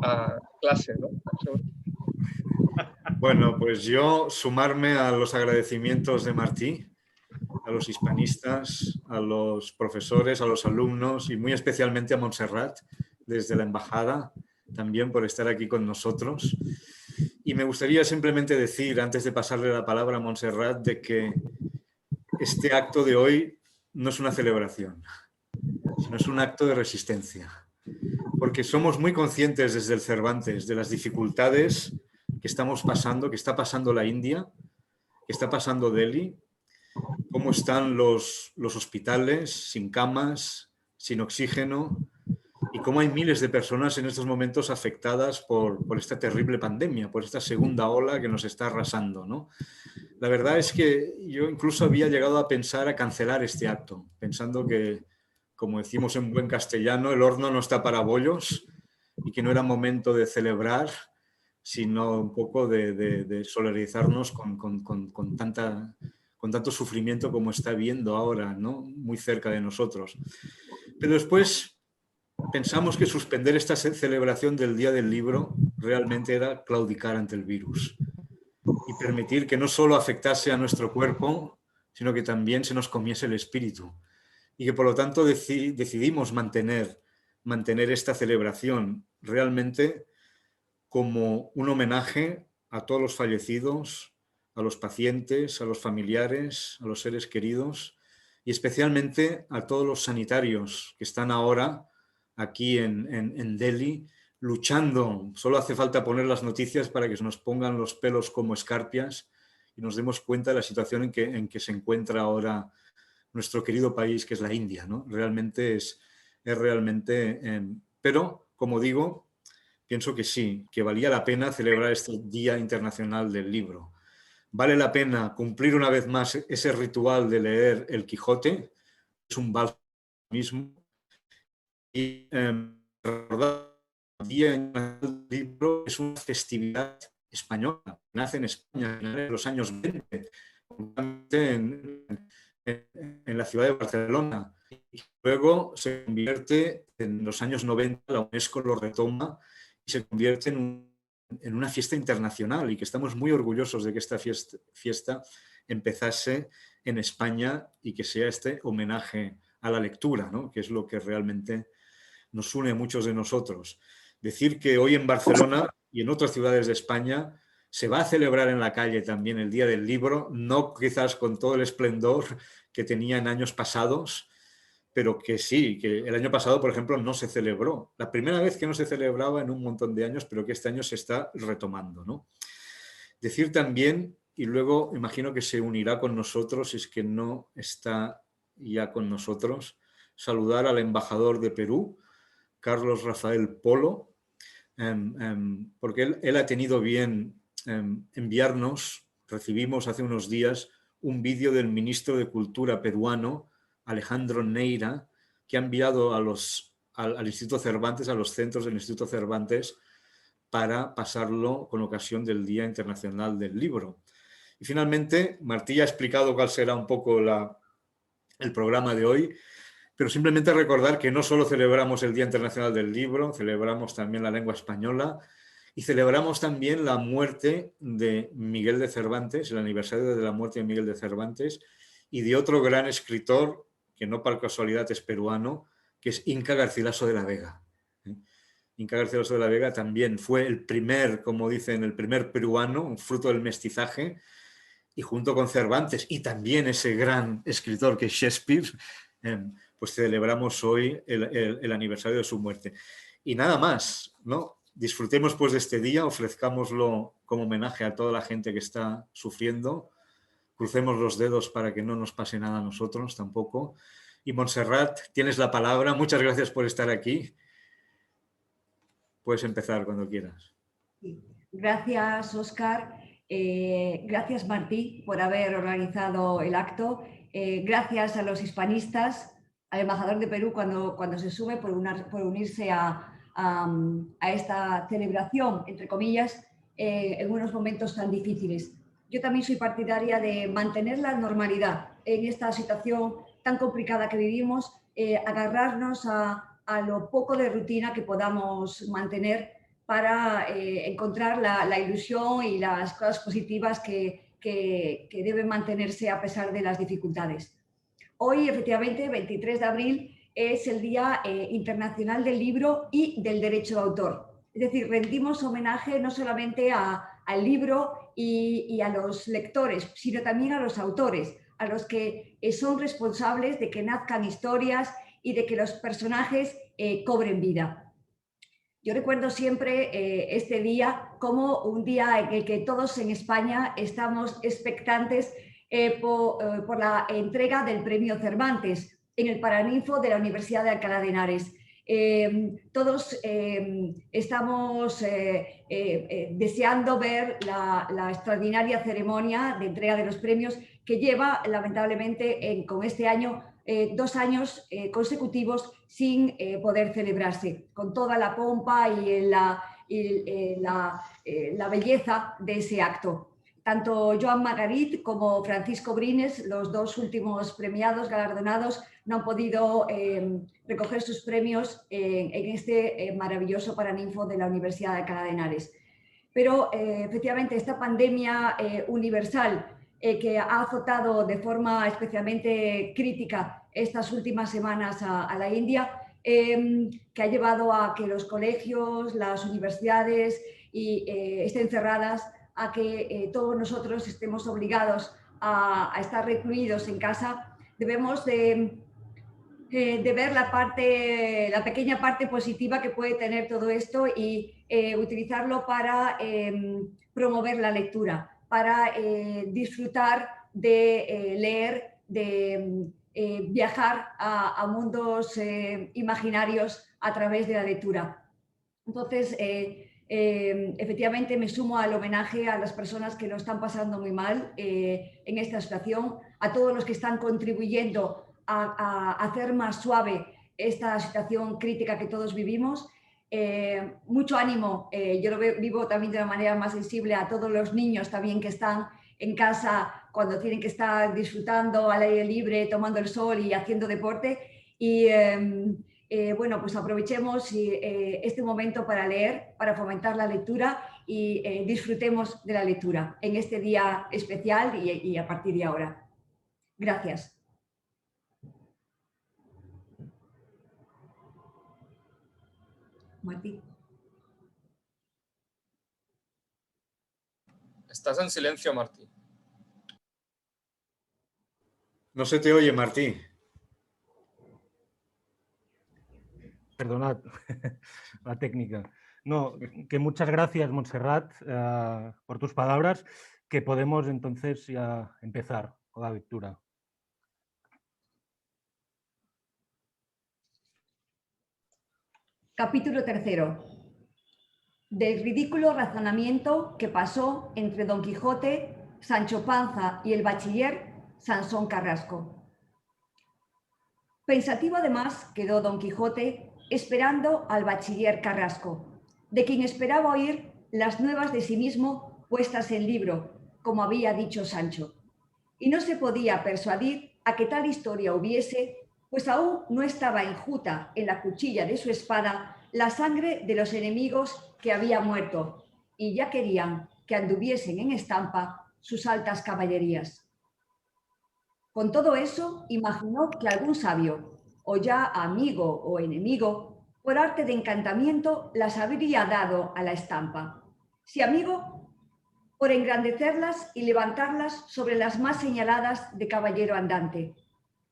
a clase, ¿no? Bueno, pues yo sumarme a los agradecimientos de Martí, a los hispanistas, a los profesores, a los alumnos y muy especialmente a Montserrat desde la embajada también por estar aquí con nosotros. Y me gustaría simplemente decir, antes de pasarle la palabra a Montserrat, de que este acto de hoy no es una celebración, sino es un acto de resistencia. Porque somos muy conscientes desde el Cervantes de las dificultades que estamos pasando, que está pasando la India, que está pasando Delhi, cómo están los hospitales sin camas, sin oxígeno, y cómo hay miles de personas en estos momentos afectadas por esta terrible pandemia, por esta segunda ola que nos está arrasando, ¿no? La verdad es que yo incluso había llegado a pensar a cancelar este acto, pensando que, como decimos en buen castellano, el horno no está para bollos y que no era momento de celebrar, sino un poco de solidarizarnos con tanto sufrimiento como está viendo ahora, ¿no? Muy cerca de nosotros. Pero después pensamos que suspender esta celebración del Día del Libro realmente era claudicar ante el virus y permitir que no solo afectase a nuestro cuerpo, sino que también se nos comiese el espíritu. Y que por lo tanto decidimos mantener esta celebración realmente como un homenaje a todos los fallecidos, a los pacientes, a los familiares, a los seres queridos y especialmente a todos los sanitarios que están ahora aquí en Delhi luchando. Solo hace falta poner las noticias para que se nos pongan los pelos como escarpias y nos demos cuenta de la situación en que se encuentra ahora nuestro querido país, que es la India, ¿no? Realmente es realmente... pero, como digo, pienso que sí, que valía la pena celebrar este Día Internacional del Libro. Vale la pena cumplir una vez más ese ritual de leer El Quijote, es un bálsamo mismo, y recordar el Día Internacional del Libro es una festividad española, nace en España en los años 20, en la ciudad de Barcelona, y luego se convierte en los años 90, la UNESCO lo retoma y se convierte en una fiesta internacional y que estamos muy orgullosos de que esta fiesta empezase en España y que sea este homenaje a la lectura, ¿no? Que es lo que realmente nos une a muchos de nosotros. Decir que hoy en Barcelona y en otras ciudades de España se va a celebrar en la calle también el Día del Libro, no quizás con todo el esplendor que tenía en años pasados, pero que sí, que el año pasado, por ejemplo, no se celebró. La primera vez que no se celebraba en un montón de años, pero que este año se está retomando, ¿no? Decir también, y luego imagino que se unirá con nosotros, si es que no está ya con nosotros, saludar al embajador de Perú, Carlos Rafael Polo, porque él ha tenido bien enviarnos, recibimos hace unos días un vídeo del ministro de Cultura peruano, Alejandro Neira, que ha enviado al Instituto Cervantes, a los centros del Instituto Cervantes, para pasarlo con ocasión del Día Internacional del Libro. Y finalmente, Martí ha explicado cuál será un poco el programa de hoy, pero simplemente recordar que no solo celebramos el Día Internacional del Libro, celebramos también la lengua española y celebramos también la muerte de Miguel de Cervantes, el aniversario de la muerte de Miguel de Cervantes y de otro gran escritor, que no por casualidad es peruano, que es Inca Garcilaso de la Vega. Inca Garcilaso de la Vega también fue el primer, como dicen, el primer peruano, un fruto del mestizaje, y junto con Cervantes y también ese gran escritor que es Shakespeare, pues celebramos hoy el aniversario de su muerte. Y nada más, ¿no? Disfrutemos pues de este día, ofrezcámoslo como homenaje a toda la gente que está sufriendo, crucemos los dedos para que no nos pase nada a nosotros tampoco. Y Montserrat, tienes la palabra, muchas gracias por estar aquí. Puedes empezar cuando quieras. Gracias, Óscar. Gracias, Martí, por haber organizado el acto. Gracias a los hispanistas, al embajador de Perú cuando se sube por unirse a esta celebración, entre comillas, en unos momentos tan difíciles. Yo también soy partidaria de mantener la normalidad en esta situación tan complicada que vivimos, agarrarnos a lo poco de rutina que podamos mantener para encontrar la ilusión y las cosas positivas que deben mantenerse a pesar de las dificultades. Hoy, efectivamente, 23 de abril, es el Día Internacional del Libro y del Derecho de Autor. Es decir, rendimos homenaje no solamente al libro y a los lectores, sino también a los autores, a los que son responsables de que nazcan historias y de que los personajes cobren vida. Yo recuerdo siempre este día como un día en el que todos en España estamos expectantes por la entrega del Premio Cervantes en el Paraninfo de la Universidad de Alcalá de Henares. Todos estamos deseando ver la extraordinaria ceremonia de entrega de los premios que lleva, lamentablemente, con este año 2 años consecutivos sin poder celebrarse, con toda la pompa y la belleza de ese acto. Tanto Joan Margarit como Francisco Brines, los dos últimos premiados, galardonados, no han podido recoger sus premios en este maravilloso Paraninfo de la Universidad de Alcalá de Henares. Pero efectivamente esta pandemia universal que ha azotado de forma especialmente crítica estas últimas semanas a la India, que ha llevado a que los colegios, las universidades estén cerradas, a que todos nosotros estemos obligados a estar recluidos en casa. Debemos de ver la pequeña parte positiva que puede tener todo esto y utilizarlo para promover la lectura, para disfrutar de leer, de viajar a mundos imaginarios a través de la lectura. Entonces, efectivamente me sumo al homenaje a las personas que lo están pasando muy mal en esta situación, a todos los que están contribuyendo a hacer más suave esta situación crítica que todos vivimos. Mucho ánimo, yo lo vivo también de una manera más sensible a todos los niños también que están en casa cuando tienen que estar disfrutando al aire libre, tomando el sol y haciendo deporte. Y bueno, pues aprovechemos este momento para leer, para fomentar la lectura y disfrutemos de la lectura en este día especial y a partir de ahora. Gracias. Martí. Estás en silencio, Martí. No se te oye, Martí. Perdonad la técnica. No, que muchas gracias, Montserrat, por tus palabras, que podemos entonces ya empezar con la lectura. Capítulo 3. Del ridículo razonamiento que pasó entre Don Quijote, Sancho Panza y el bachiller Sansón Carrasco. Pensativo además quedó Don Quijote esperando al bachiller Carrasco, de quien esperaba oír las nuevas de sí mismo puestas en libro, como había dicho Sancho, y no se podía persuadir a que tal historia hubiese, pues aún no estaba enjuta en la cuchilla de su espada la sangre de los enemigos que había muerto, y ya querían que anduviesen en estampa sus altas caballerías. Con todo eso, imaginó que algún sabio, o ya amigo o enemigo, por arte de encantamiento las habría dado a la estampa. Si amigo, por engrandecerlas y levantarlas sobre las más señaladas de caballero andante.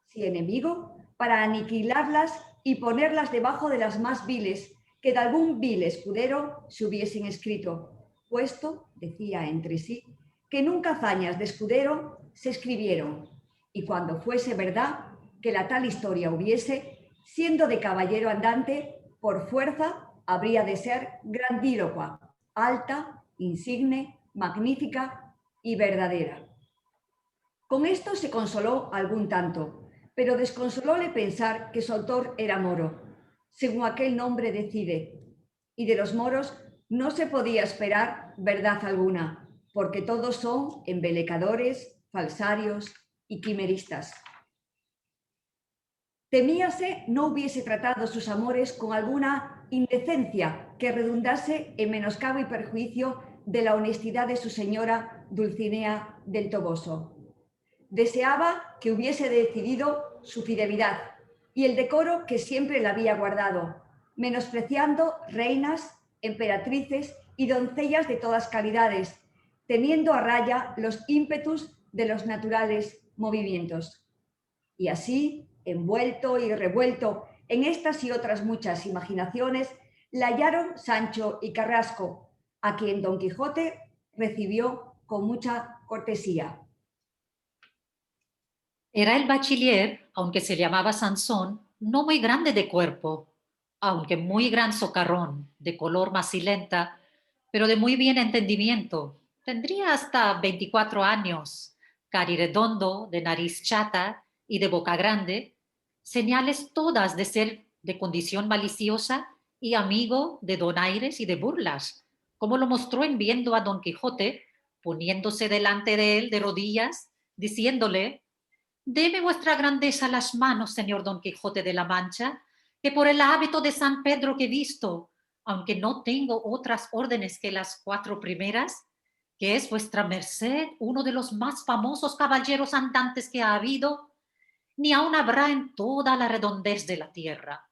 Si enemigo, para aniquilarlas y ponerlas debajo de las más viles, que de algún vil escudero se hubiesen escrito, puesto, decía entre sí, que nunca hazañas de escudero se escribieron, y cuando fuese verdad que la tal historia hubiese, siendo de caballero andante, por fuerza habría de ser grandílocua, alta, insigne, magnífica y verdadera. Con esto se consoló algún tanto, pero desconsolóle pensar que su autor era moro, según aquel nombre decide, y de los moros no se podía esperar verdad alguna, porque todos son embelecadores, falsarios y quimeristas. Temíase no hubiese tratado sus amores con alguna indecencia que redundase en menoscabo y perjuicio de la honestidad de su señora Dulcinea del Toboso. Deseaba que hubiese decidido su fidelidad y el decoro que siempre la había guardado, menospreciando reinas, emperatrices y doncellas de todas calidades, teniendo a raya los ímpetus de los naturales movimientos. Y así, envuelto y revuelto en estas y otras muchas imaginaciones, la hallaron Sancho y Carrasco, a quien Don Quijote recibió con mucha cortesía. Era el bachiller, aunque se llamaba Sansón, no muy grande de cuerpo, aunque muy gran socarrón, de color macilenta, pero de muy bien entendimiento. Tendría hasta 24 años, cariredondo, de nariz chata y de boca grande, señales todas de ser de condición maliciosa y amigo de donaires y de burlas, como lo mostró en viendo a Don Quijote, poniéndose delante de él de rodillas, diciéndole: «Deme vuestra grandeza las manos, señor Don Quijote de la Mancha, que por el hábito de San Pedro que he visto, aunque no tengo otras órdenes que las 4 primeras, que es vuestra merced uno de los más famosos caballeros andantes que ha habido, ni aun habrá en toda la redondez de la tierra.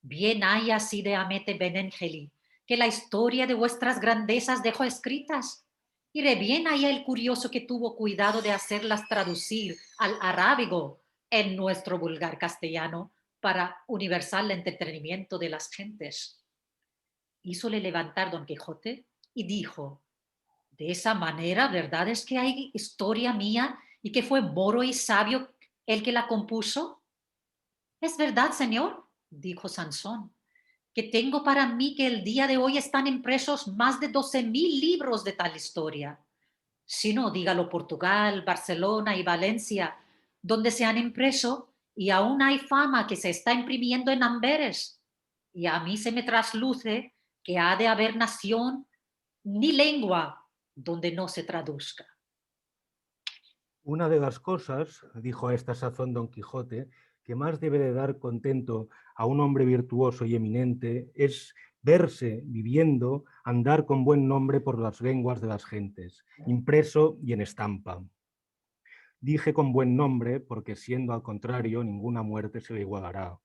Bien hay así de Hamete Benengeli, que la historia de vuestras grandezas dejó escritas, y re bien hay el curioso que tuvo cuidado de hacerlas traducir al arábigo en nuestro vulgar castellano para universal entretenimiento de las gentes». Hízole levantar Don Quijote y dijo: «De esa manera, verdad es que hay historia mía y que fue moro y sabio el que la compuso». «Es verdad, señor», dijo Sansón, «que tengo para mí que el día de hoy están impresos más de 12.000 libros de tal historia. Si no, dígalo Portugal, Barcelona y Valencia, donde se han impreso, y aún hay fama que se está imprimiendo en Amberes. Y a mí se me trasluce que ha de haber nación ni lengua donde no se traduzca». Una de las cosas, dijo a esta sazón Don Quijote, que más debe de dar contento a un hombre virtuoso y eminente es verse viviendo, andar con buen nombre por las lenguas de las gentes, impreso y en estampa. Dije con buen nombre porque, siendo al contrario, ninguna muerte se le igualará.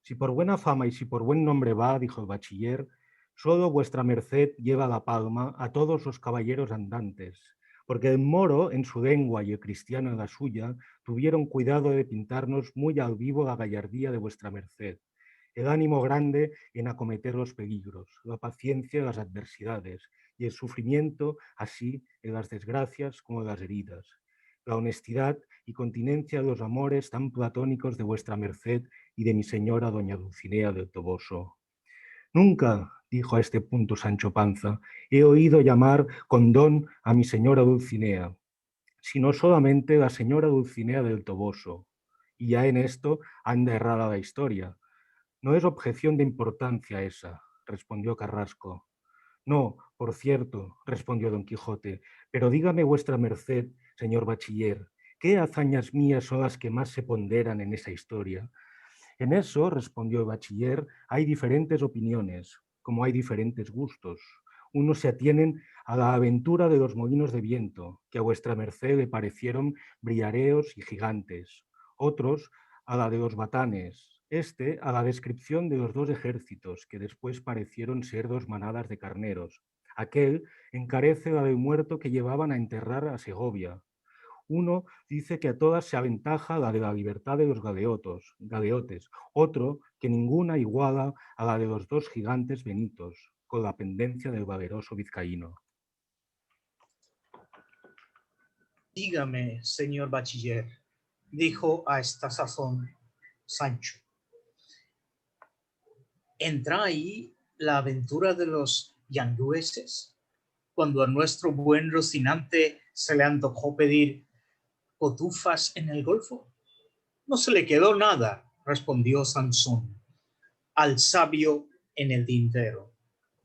Si por buena fama y si por buen nombre va, dijo el bachiller, solo vuestra merced lleva la palma a todos los caballeros andantes, porque el moro en su lengua y el cristiano en la suya tuvieron cuidado de pintarnos muy al vivo la gallardía de vuestra merced, el ánimo grande en acometer los peligros, la paciencia en las adversidades y el sufrimiento así en las desgracias como en las heridas, la honestidad y continencia de los amores tan platónicos de vuestra merced y de mi señora doña Dulcinea del Toboso. Nunca, dijo a este punto Sancho Panza, he oído llamar con don a mi señora Dulcinea, sino solamente la señora Dulcinea del Toboso. Y ya en esto anda errada la historia. No es objeción de importancia esa, respondió Carrasco. No, por cierto, respondió Don Quijote, pero dígame vuestra merced, señor bachiller, ¿qué hazañas mías son las que más se ponderan en esa historia? En eso, respondió el bachiller, hay diferentes opiniones, como hay diferentes gustos. Unos se atienen a la aventura de los molinos de viento, que a vuestra merced le parecieron briareos y gigantes. Otros a la de los batanes, a la descripción de los 2 ejércitos, que después parecieron ser 2 manadas de carneros. Aquel encarece la del muerto que llevaban a enterrar a Segovia. Uno dice que a todas se aventaja la de la libertad de los galeotes. Otro que ninguna iguala a la de los 2 gigantes benitos, con la pendencia del valeroso vizcaíno. Dígame, señor bachiller, dijo a esta sazón Sancho, ¿entra ahí la aventura de los yangueses? Cuando a nuestro buen Rocinante se le antojó pedir cotufas en el golfo. No se le quedó nada, respondió Sansón, al sabio en el tintero.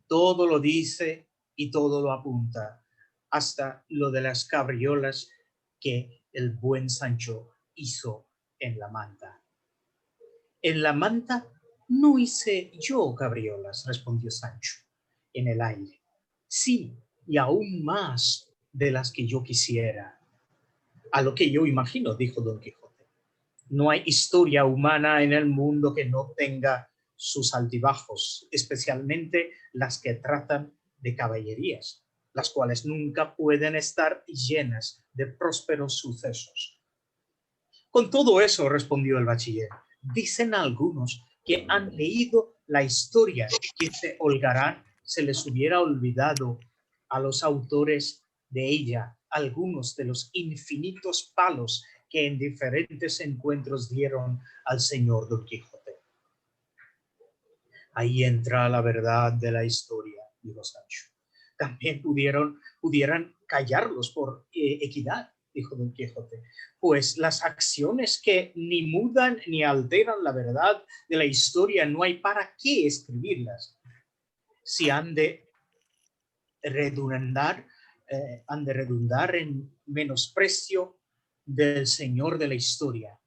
Todo lo dice y todo lo apunta, hasta lo de las cabriolas que el buen Sancho hizo en la manta. En la manta No hice yo cabriolas, respondió Sancho en el aire. Sí, y aún más de las que yo quisiera. A lo que yo imagino, dijo Don Quijote. No hay historia humana en el mundo que no tenga sus altibajos, especialmente las que tratan de caballerías, las cuales nunca pueden estar llenas de prósperos sucesos. Con todo eso, respondió el bachiller, dicen algunos que han leído la historia que se holgarán se les hubiera olvidado a los autores de ella algunos de los infinitos palos que en diferentes encuentros dieron al señor Don Quijote. Ahí entra la verdad de la historia, dijo Sancho. También pudieran callarlos por equidad, dijo Don Quijote, pues las acciones que ni mudan ni alteran la verdad de la historia no hay para qué escribirlas. Si han de redundar en menosprecio del señor de la historia,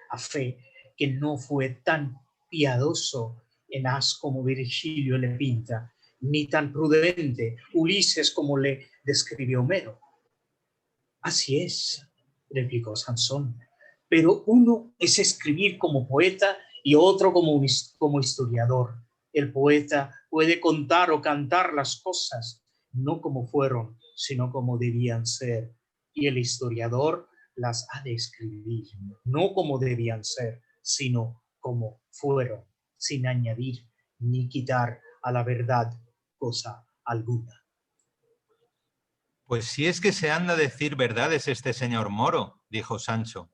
a fe que no fue tan piadoso en as como Virgilio le pinta, ni tan prudente Ulises como le describió Homero. Así es, replicó Sansón, pero uno es escribir como poeta y otro como historiador. El poeta puede contar o cantar las cosas, no como fueron, sino como debían ser. Y el historiador las ha de escribir, no como debían ser, sino como fueron, sin añadir ni quitar a la verdad cosa alguna. Pues si es que se anda a decir verdades este señor Moro, dijo Sancho,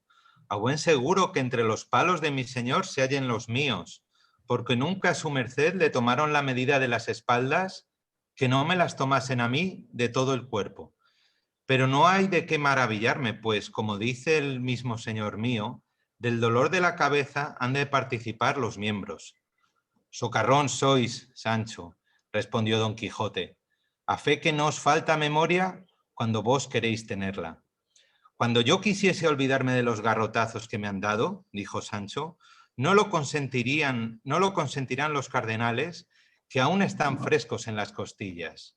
a buen seguro que entre los palos de mi señor se hallen los míos, porque nunca a su merced le tomaron la medida de las espaldas, que no me las tomasen a mí de todo el cuerpo. Pero no hay de qué maravillarme, pues, como dice el mismo señor mío, del dolor de la cabeza han de participar los miembros. Socarrón sois, Sancho, respondió Don Quijote, a fe que no os falta memoria cuando vos queréis tenerla. Cuando yo quisiese olvidarme de los garrotazos que me han dado, dijo Sancho, no lo consentirán los cardenales, que aún están frescos en las costillas.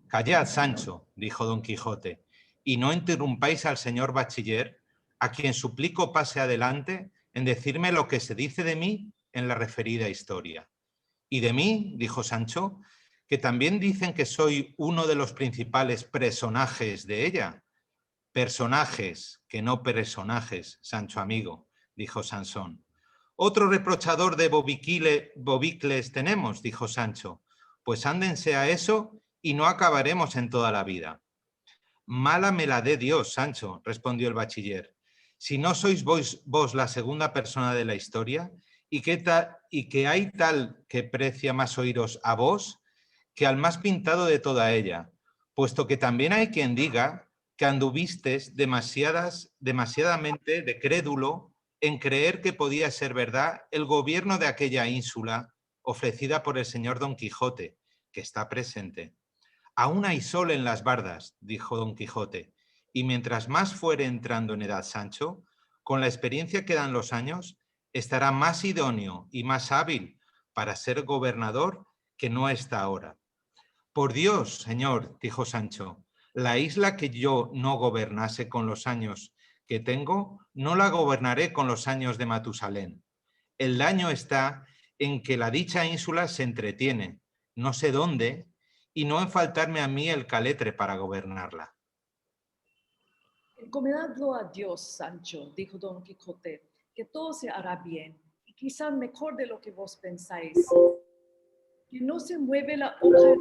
Callad, Sancho, dijo Don Quijote, y no interrumpáis al señor bachiller, a quien suplico pase adelante en decirme lo que se dice de mí en la referida historia. Y de mí, dijo Sancho, que también dicen que soy uno de los principales personajes de ella. Personajes, que no personajes, Sancho amigo, dijo Sansón. Otro reprochador de bobicles tenemos, dijo Sancho, pues ándense a eso y no acabaremos en toda la vida. Mala me la dé Dios, Sancho, respondió el bachiller. Si no sois vos la segunda persona de la historia, y que hay tal que precia más oíros a vos que al más pintado de toda ella, puesto que también hay quien diga que anduvistes demasiadamente de crédulo en creer que podía ser verdad el gobierno de aquella ínsula ofrecida por el señor Don Quijote, que está presente. Aún hay sol en las bardas, dijo Don Quijote, y mientras más fuere entrando en edad Sancho, con la experiencia que dan los años, estará más idóneo y más hábil para ser gobernador que no está ahora. Por Dios, señor, dijo Sancho, la isla que yo no gobernase con los años que tengo, no la gobernaré con los años de Matusalén. El daño está en que la dicha ínsula se entretiene, no sé dónde, y no en faltarme a mí el caletre para gobernarla. Encomendadlo a Dios, Sancho, dijo Don Quijote, que todo se hará bien, y quizá mejor de lo que vos pensáis, que no se mueve la hoja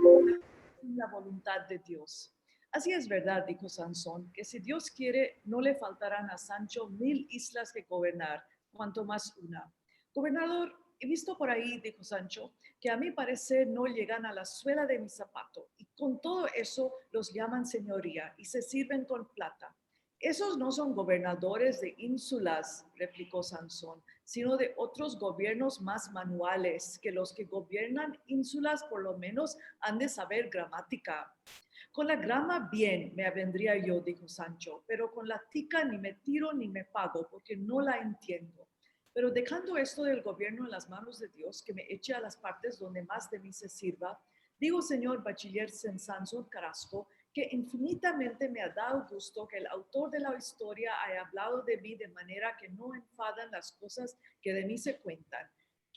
sin la voluntad de Dios. Así es verdad, dijo Sansón, que si Dios quiere, no le faltarán a Sancho 1000 islas que gobernar, cuanto más una. Gobernador, he visto por ahí, dijo Sancho, que a mi parecer no llegan a la suela de mi zapato, y con todo eso los llaman señoría y se sirven con plata. Esos no son gobernadores de ínsulas, replicó Sansón, sino de otros gobiernos más manuales, que los que gobiernan ínsulas por lo menos han de saber gramática. Con la grama bien me avendría yo, dijo Sancho, pero con la tica ni me tiro ni me pago, porque no la entiendo. Pero dejando esto del gobierno en las manos de Dios, que me eche a las partes donde más de mí se sirva, digo, señor bachiller Sansón Carrasco, que infinitamente me ha dado gusto que el autor de la historia haya hablado de mí de manera que no enfadan las cosas que de mí se cuentan.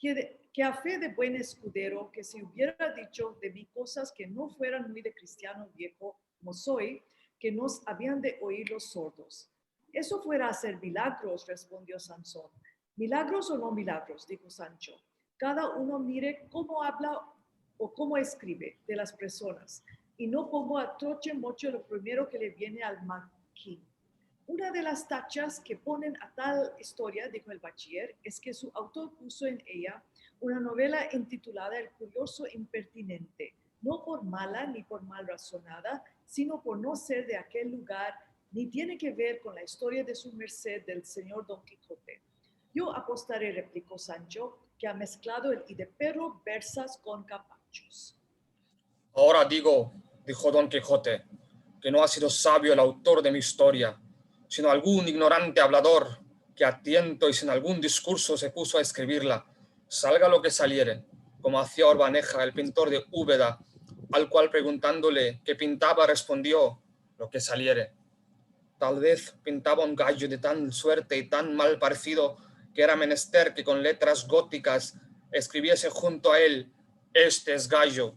Que a fe de buen escudero, que si hubiera dicho de mí cosas que no fueran muy de cristiano viejo como soy, que nos habían de oír los sordos. Eso fuera a hacer milagros, respondió Sansón. ¿Milagros o no milagros?, dijo Sancho. Cada uno mire cómo habla o cómo escribe de las personas, y no pongo a troche mocho lo primero que le viene al maquín. Una de las tachas que ponen a tal historia, dijo el bachiller, es que su autor puso en ella una novela intitulada El curioso impertinente, no por mala ni por mal razonada, sino por no ser de aquel lugar, ni tiene que ver con la historia de su merced del señor Don Quijote. Yo apostaré, replicó Sancho, que ha mezclado el hideperro versas con capachos. Ahora digo, dijo Don Quijote, que no ha sido sabio el autor de mi historia, sino algún ignorante hablador que a tiento y sin algún discurso se puso a escribirla, salga lo que saliere, como hacía Orbaneja, el pintor de Úbeda, al cual preguntándole qué pintaba respondió, lo que saliere. Tal vez pintaba un gallo de tan suerte y tan mal parecido que era menester que con letras góticas escribiese junto a él, este es gallo.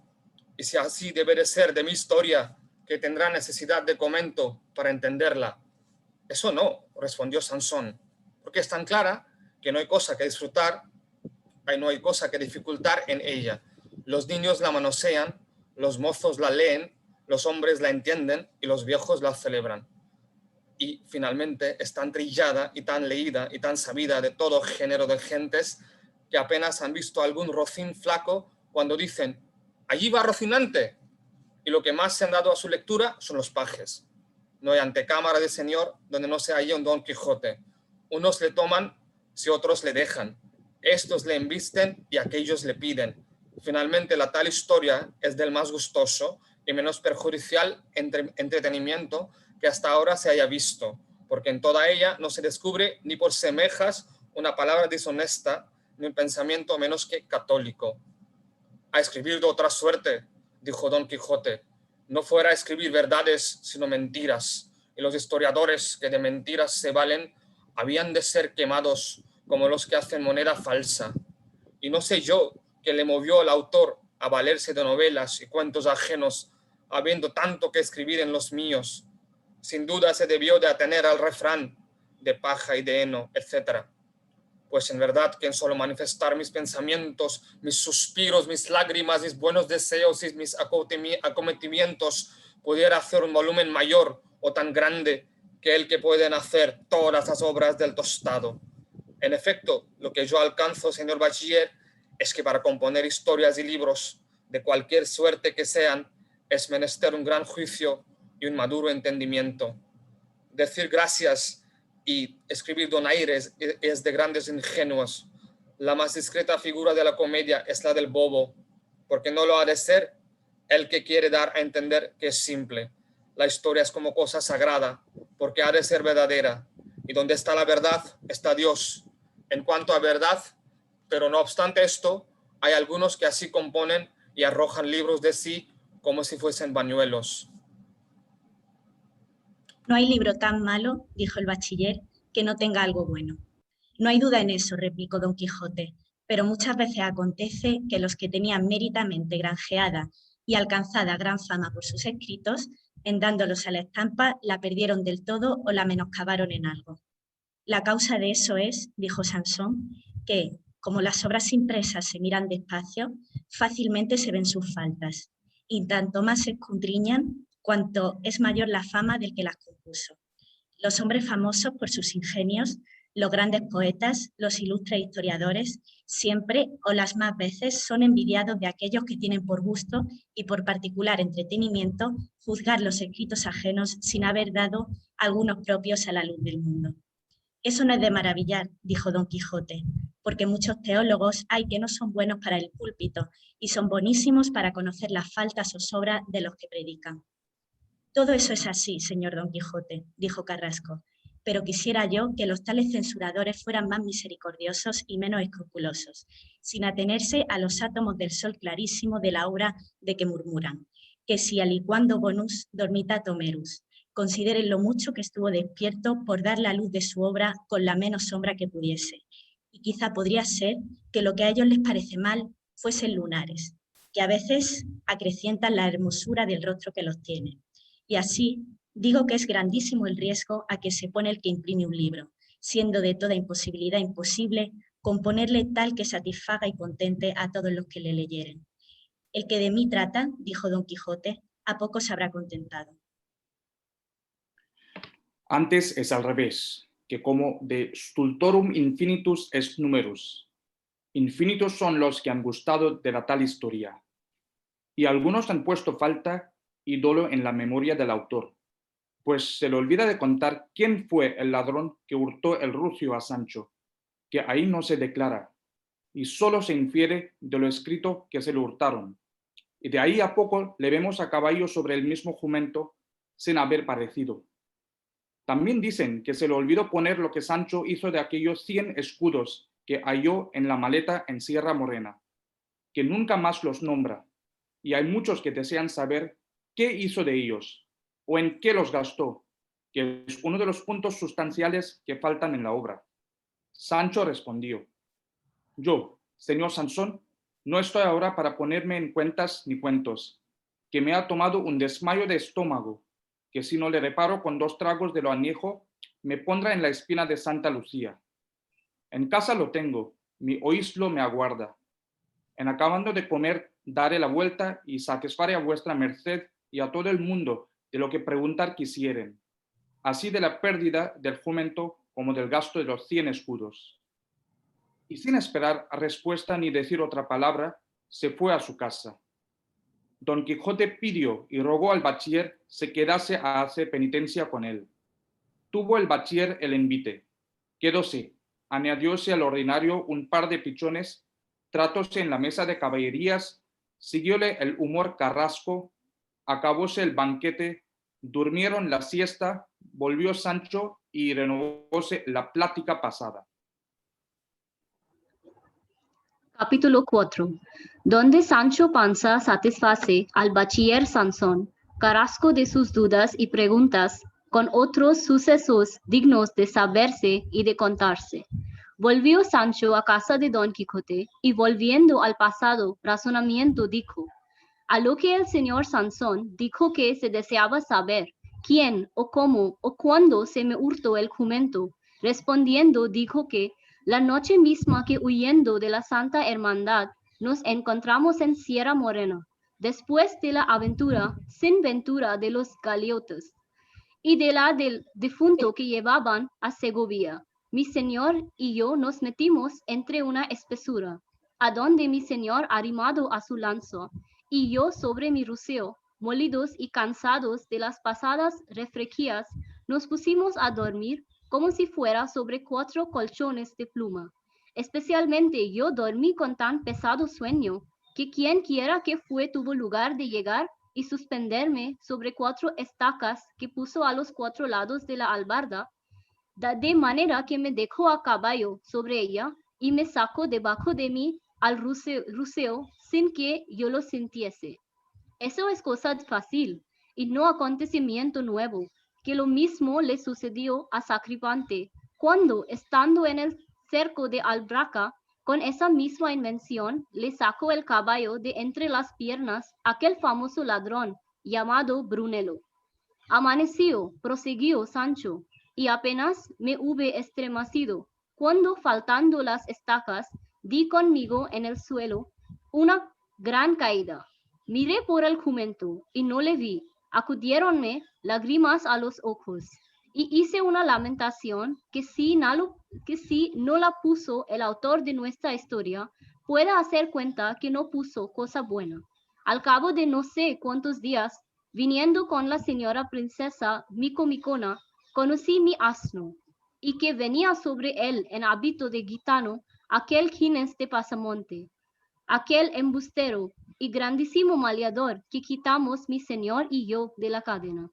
Y si así debe de ser de mi historia, que tendrá necesidad de comento para entenderla. Eso no, respondió Sansón, porque es tan clara que no hay cosa que disfrutar, no hay cosa que dificultar en ella. Los niños la manosean, los mozos la leen, los hombres la entienden y los viejos la celebran. Y finalmente es tan trillada y tan leída y tan sabida de todo género de gentes que apenas han visto algún rocín flaco cuando dicen, allí va Rocinante, y lo que más se han dado a su lectura son los pajes. No hay antecámara de señor donde no se halla un Don Quijote. Unos le toman si otros le dejan. Estos le embisten y aquellos le piden. Finalmente la tal historia es del más gustoso y menos perjudicial entretenimiento que hasta ahora se haya visto, porque en toda ella no se descubre ni por semejas una palabra deshonesta, ni un pensamiento menos que católico. A escribir de otra suerte, dijo Don Quijote, no fuera a escribir verdades, sino mentiras, y los historiadores que de mentiras se valen habían de ser quemados como los que hacen moneda falsa. Y no sé yo qué le movió al autor a valerse de novelas y cuentos ajenos, habiendo tanto que escribir en los míos. Sin duda se debió de atener al refrán de paja y de heno, etc. Pues en verdad que en solo manifestar mis pensamientos, mis suspiros, mis lágrimas, mis buenos deseos y mis acometimientos, pudiera hacer un volumen mayor o tan grande que el que pueden hacer todas las obras del tostado. En efecto, lo que yo alcanzo, señor bachiller, es que para componer historias y libros, de cualquier suerte que sean, es menester un gran juicio y un maduro entendimiento. Decir gracias y escribir donaires es de grandes ingenuos. La más discreta figura de la comedia es la del bobo, porque no lo ha de ser el que quiere dar a entender que es simple. La historia es como cosa sagrada, porque ha de ser verdadera, y donde está la verdad está Dios. En cuanto a verdad, pero no obstante esto, hay algunos que así componen y arrojan libros de sí como si fuesen bañuelos. No hay libro tan malo, dijo el bachiller, que no tenga algo bueno. No hay duda en eso, replicó Don Quijote, pero muchas veces acontece que los que tenían méritamente granjeada y alcanzada gran fama por sus escritos, en dándolos a la estampa, la perdieron del todo o la menoscabaron en algo. La causa de eso es, dijo Sansón, que, como las obras impresas se miran despacio, fácilmente se ven sus faltas, y tanto más se escudriñan, cuanto es mayor la fama del que las compuso. Los hombres famosos por sus ingenios, los grandes poetas, los ilustres historiadores, siempre o las más veces son envidiados de aquellos que tienen por gusto y por particular entretenimiento juzgar los escritos ajenos sin haber dado algunos propios a la luz del mundo. Eso no es de maravillar, dijo Don Quijote, porque muchos teólogos hay que no son buenos para el púlpito y son buenísimos para conocer las faltas o sobras de los que predican. Todo eso es así, señor Don Quijote, dijo Carrasco, pero quisiera yo que los tales censuradores fueran más misericordiosos y menos escrupulosos, sin atenerse a los átomos del sol clarísimo de la obra de que murmuran, que si aliquando bonus dormitato merus, consideren lo mucho que estuvo despierto por dar la luz de su obra con la menos sombra que pudiese. Y quizá podría ser que lo que a ellos les parece mal fuesen lunares, que a veces acrecientan la hermosura del rostro que los tiene. Y así digo que es grandísimo el riesgo a que se pone el que imprime un libro, siendo de toda imposibilidad imposible componerle tal que satisfaga y contente a todos los que le leyeren. El que de mí trata, dijo Don Quijote, a poco se habrá contentado. Antes es al revés, que como de stultorum infinitus est numerus. Infinitos son los que han gustado de la tal historia. Y algunos han puesto falta y dolo en la memoria del autor, pues se le olvida de contar quién fue el ladrón que hurtó el rucio a Sancho, que ahí no se declara, y solo se infiere de lo escrito que se le hurtaron. Y de ahí a poco le vemos a caballo sobre el mismo jumento sin haber parecido. También dicen que se le olvidó poner lo que Sancho hizo de aquellos 100 escudos que halló en la maleta en Sierra Morena, que nunca más los nombra, y hay muchos que desean saber qué hizo de ellos, o en qué los gastó, que es uno de los puntos sustanciales que faltan en la obra. Sancho respondió: yo, señor Sansón, no estoy ahora para ponerme en cuentas ni cuentos, que me ha tomado un desmayo de estómago, que si no le reparo con 2 tragos de lo añejo, me pondrá en la espina de Santa Lucía. En casa lo tengo, mi oíslo me aguarda. En acabando de comer, daré la vuelta y satisfaré a vuestra merced y a todo el mundo de lo que preguntar quisieren, así de la pérdida del jumento como del gasto de los 100 escudos. Y sin esperar respuesta ni decir otra palabra, se fue a su casa. Don Quijote pidió y rogó al bachiller se quedase a hacer penitencia con él. Tuvo el bachiller el envite, quedóse, añadióse al ordinario un par de pichones, tratóse en la mesa de caballerías, siguióle el humor carrasco, acabóse el banquete, durmieron la siesta, volvió Sancho y renovóse la plática pasada. Capítulo 4, donde Sancho Panza satisface al bachiller Sansón, carrasco de sus dudas y preguntas, con otros sucesos dignos de saberse y de contarse. Volvió Sancho a casa de Don Quijote y volviendo al pasado razonamiento dijo: a lo que el señor Sansón dijo que se deseaba saber quién o cómo o cuándo se me hurtó el jumento. Respondiendo dijo que la noche misma que huyendo de la Santa Hermandad nos encontramos en Sierra Morena, después de la aventura sin ventura de los galeotes y de la del difunto que llevaban a Segovia. Mi señor y yo nos metimos entre una espesura, a donde mi señor arrimado a su lanza, y yo sobre mi rucio, molidos y cansados de las pasadas refresquías, nos pusimos a dormir como si fuera sobre 4 colchones de pluma. Especialmente yo dormí con tan pesado sueño, que quien quiera que fue tuvo lugar de llegar y suspenderme sobre 4 estacas que puso a los 4 lados de la albarda, de manera que me dejó a caballo sobre ella y me sacó debajo de mí al rucio sin que yo lo sintiese. Eso es cosa fácil y no acontecimiento nuevo, que lo mismo le sucedió a Sacripante, cuando, estando en el cerco de Albraca, con esa misma invención, le sacó el caballo de entre las piernas aquel famoso ladrón llamado Brunelo. Amaneció, prosiguió Sancho, y apenas me hube estremecido, cuando faltando las estacas, di conmigo en el suelo una gran caída. Miré por el jumento y no le vi. Acudiéronme lágrimas a los ojos y hice una lamentación que si no la puso el autor de nuestra historia, puede hacer cuenta que no puso cosa buena. Al cabo de no sé cuántos días, viniendo con la señora princesa Micomicona, conocí mi asno, y que venía sobre él en hábito de gitano aquel Ginés de Pasamonte, aquel embustero y grandísimo maleador, que quitamos mi señor y yo de la cadena.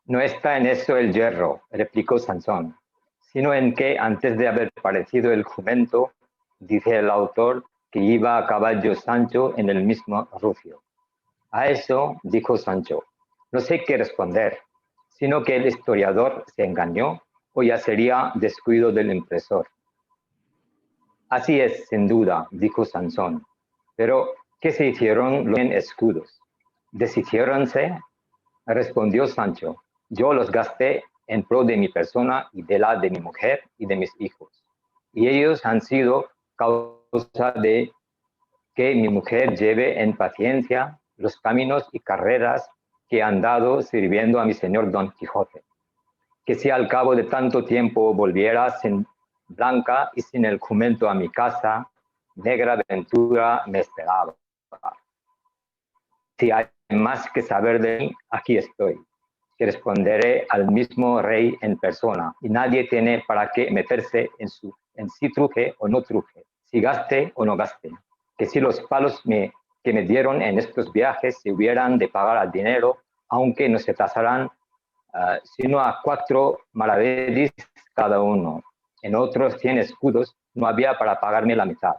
No está en eso el yerro, replicó Sansón, sino en que antes de haber parecido el jumento, dice el autor que iba a caballo Sancho en el mismo rucio. A eso dijo Sancho, no sé qué responder, sino que el historiador se engañó o ya sería descuido del impresor. Así es, sin duda, dijo Sansón, pero ¿qué se hicieron los escudos? ¿Deshiciéronse? Respondió Sancho, yo los gasté en pro de mi persona y de la de mi mujer y de mis hijos. Y ellos han sido causa de que mi mujer lleve en paciencia los caminos y carreras que han dado sirviendo a mi señor Don Quijote. Que si al cabo de tanto tiempo volviera sin blanca y sin el jumento a mi casa, negra ventura me esperaba. Si hay más que saber de mí, aquí estoy, que responderé al mismo rey en persona, y nadie tiene para qué meterse en si truje o no truje, si gaste o no gaste, que si los palos que me dieron en estos viajes se hubieran de pagar al dinero, aunque no se tasaran sino a 4 maravedis cada uno. En otros 100 escudos no había para pagarme la mitad.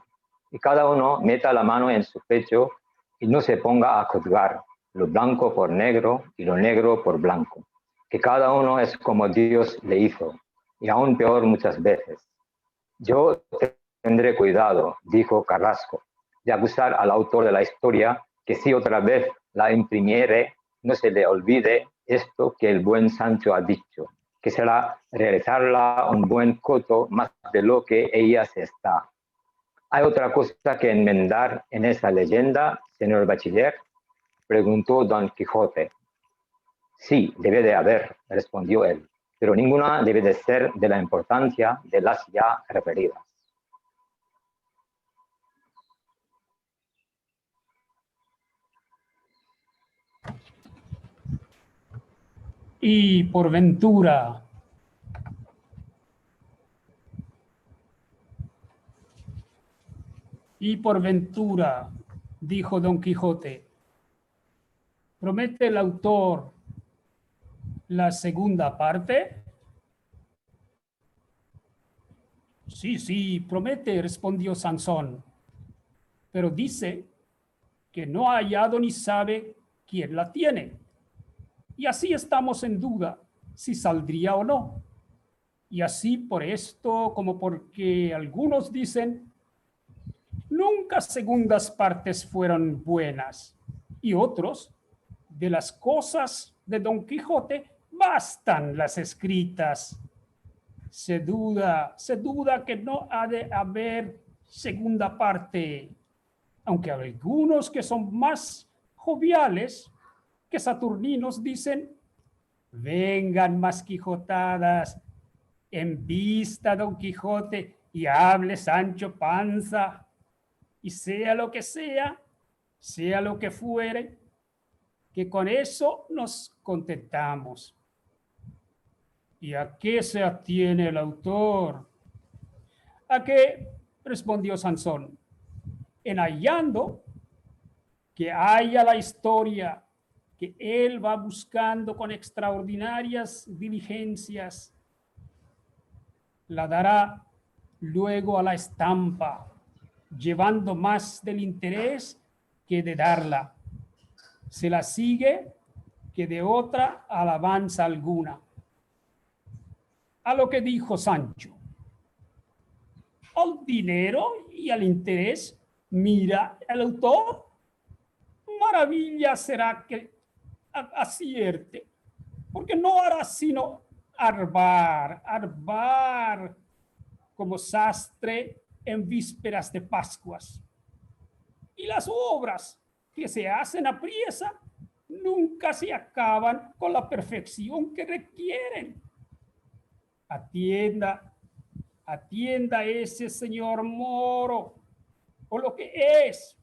Y cada uno meta la mano en su pecho y no se ponga a juzgar lo blanco por negro y lo negro por blanco, que cada uno es como Dios le hizo, y aún peor muchas veces. Yo tendré cuidado, dijo Carrasco, de acusar al autor de la historia, que si otra vez la imprimiere, no se le olvide esto que el buen Sancho ha dicho, que será realizarla un buen coto más de lo que ella se está. ¿Hay otra cosa que enmendar en esa leyenda, señor bachiller?, preguntó Don Quijote. Sí, debe de haber, respondió él, pero ninguna debe de ser de la importancia de las ya referidas. Y por ventura, dijo Don Quijote, ¿promete el autor la segunda parte? Sí, promete, respondió Sansón, pero dice que no ha hallado ni sabe quién la tiene. Y así estamos en duda si saldría o no. Y así por esto, como porque algunos dicen, nunca segundas partes fueron buenas. Y otros, de las cosas de Don Quijote, bastan las escritas. Se duda que no ha de haber segunda parte, aunque algunos que son más joviales que saturninos dicen, vengan más quijotadas, en vista Don Quijote y hable Sancho Panza, y sea lo que sea lo que fuere, que con eso nos contentamos. ¿Y a qué se atiene el autor? ¿A qué? Respondió Sansón. En hallando que haya la historia que él va buscando con extraordinarias diligencias, la dará luego a la estampa, llevando más del interés que de darla. Se la sigue que de otra alabanza alguna. A lo que dijo Sancho, al dinero y al interés mira el autor. Maravilla será que acierte, porque no hará sino arbar como sastre en vísperas de Pascuas. Y las obras que se hacen apriesa nunca se acaban con la perfección que requieren. Atienda ese señor Moro, o lo que es,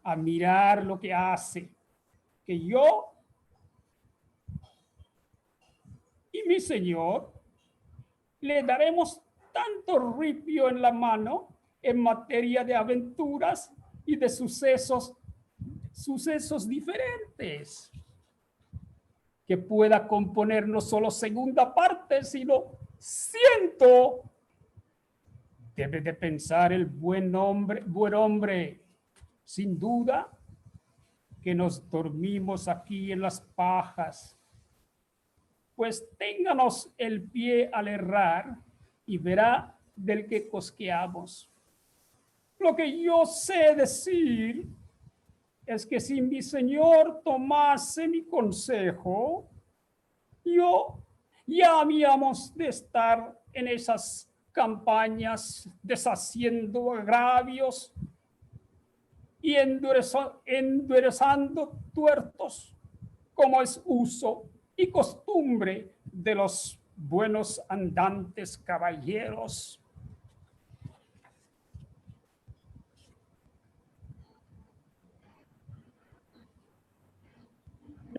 a mirar lo que hace, que yo y mi señor le daremos tanto ripio en la mano en materia de aventuras y de sucesos diferentes. que pueda componer no solo segunda parte, sino 100. Debe de pensar el buen hombre, sin duda, que nos dormimos aquí en las pajas. Pues ténganos el pie al errar y verá del que cosqueamos. Lo que yo sé decir es que si mi señor tomase mi consejo, yo ya habíamos de estar en esas campañas deshaciendo agravios y enderezando tuertos, como es uso y costumbre de los buenos andantes caballeros.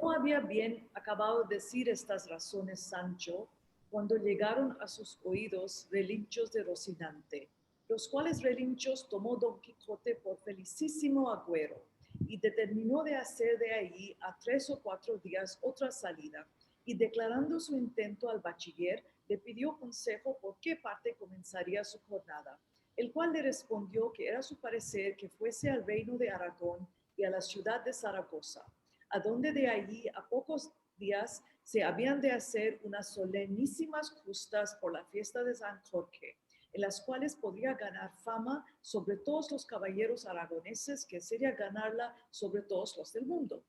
No había bien acabado de decir estas razones Sancho cuando llegaron a sus oídos relinchos de Rocinante, los cuales relinchos tomó Don Quijote por felicísimo agüero y determinó de hacer de allí a 3 o 4 días otra salida, y declarando su intento al bachiller, le pidió consejo por qué parte comenzaría su jornada, el cual le respondió que era su parecer que fuese al reino de Aragón y a la ciudad de Zaragoza, a donde de allí a pocos días se habían de hacer unas solemnísimas justas por la fiesta de San Jorge, en las cuales podría ganar fama sobre todos los caballeros aragoneses, que sería ganarla sobre todos los del mundo.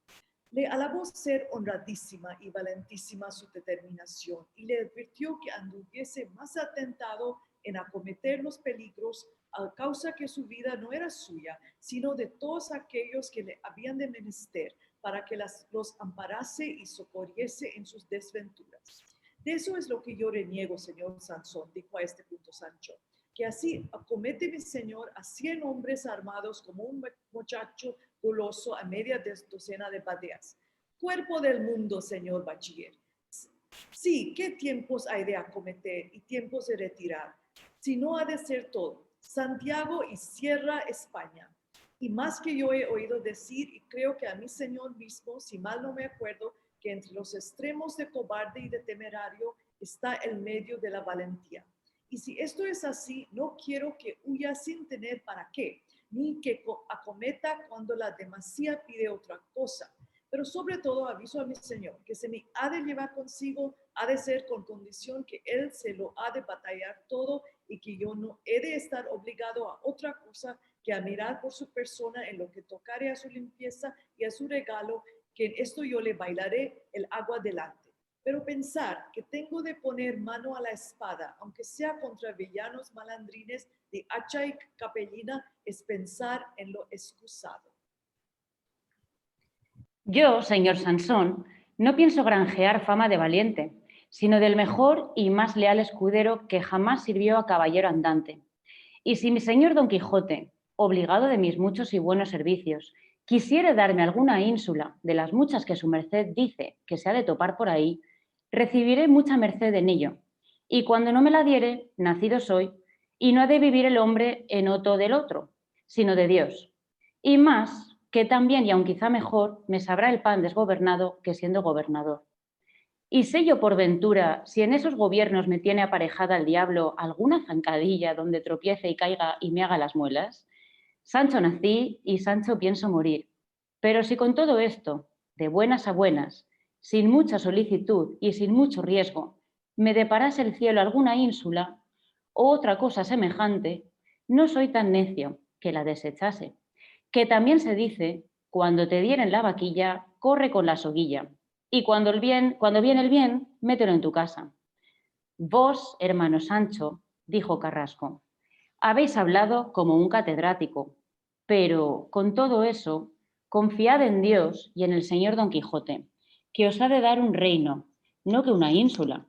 Le alabó ser honradísima y valentísima su determinación y le advirtió que anduviese más atentado en acometer los peligros, a causa que su vida no era suya, sino de todos aquellos que le habían de menester, para que los amparase y socorriese en sus desventuras. De eso es lo que yo reniego, señor Sansón, dijo a este punto Sancho, que así acomete mi señor a 100 hombres armados como un muchacho goloso a media docena de bateas. Cuerpo del mundo, señor bachiller. Sí, ¿qué tiempos hay de acometer y tiempos de retirar? Si no ha de ser todo, Santiago y Sierra España. Y más que yo he oído decir, y creo que a mi señor mismo, si mal no me acuerdo, que entre los extremos de cobarde y de temerario está el medio de la valentía. Y si esto es así, no quiero que huya sin tener para qué, ni que acometa cuando la demasía pide otra cosa. Pero sobre todo aviso a mi señor que se me ha de llevar consigo, ha de ser con condición que él se lo ha de batallar todo y que yo no he de estar obligado a otra cosa que a mirar por su persona en lo que tocare a su limpieza y a su regalo, que en esto yo le bailaré el agua delante. Pero pensar que tengo de poner mano a la espada, aunque sea contra villanos malandrines de hacha y capellina, es pensar en lo excusado. Yo, señor Sansón, no pienso granjear fama de valiente, sino del mejor y más leal escudero que jamás sirvió a caballero andante. Y si mi señor Don Quijote, obligado de mis muchos y buenos servicios, quisiere darme alguna ínsula de las muchas que su merced dice que se ha de topar por ahí, recibiré mucha merced en ello, y cuando no me la diere, nacido soy, y no ha de vivir el hombre en otro del otro, sino de Dios. Y más, que también, y aun quizá mejor, me sabrá el pan desgobernado que siendo gobernador. Y sé yo por ventura, si en esos gobiernos me tiene aparejada el diablo alguna zancadilla donde tropiece y caiga y me haga las muelas. Sancho nací y Sancho pienso morir. Pero si con todo esto, de buenas a buenas, sin mucha solicitud y sin mucho riesgo, me deparase el cielo alguna ínsula o otra cosa semejante, no soy tan necio que la desechase. Que también se dice, cuando te dieren la vaquilla, corre con la soguilla, y cuando viene el bien, mételo en tu casa. Vos, hermano Sancho, dijo Carrasco, habéis hablado como un catedrático, pero con todo eso, confiad en Dios y en el señor Don Quijote, que os ha de dar un reino, no que una ínsula.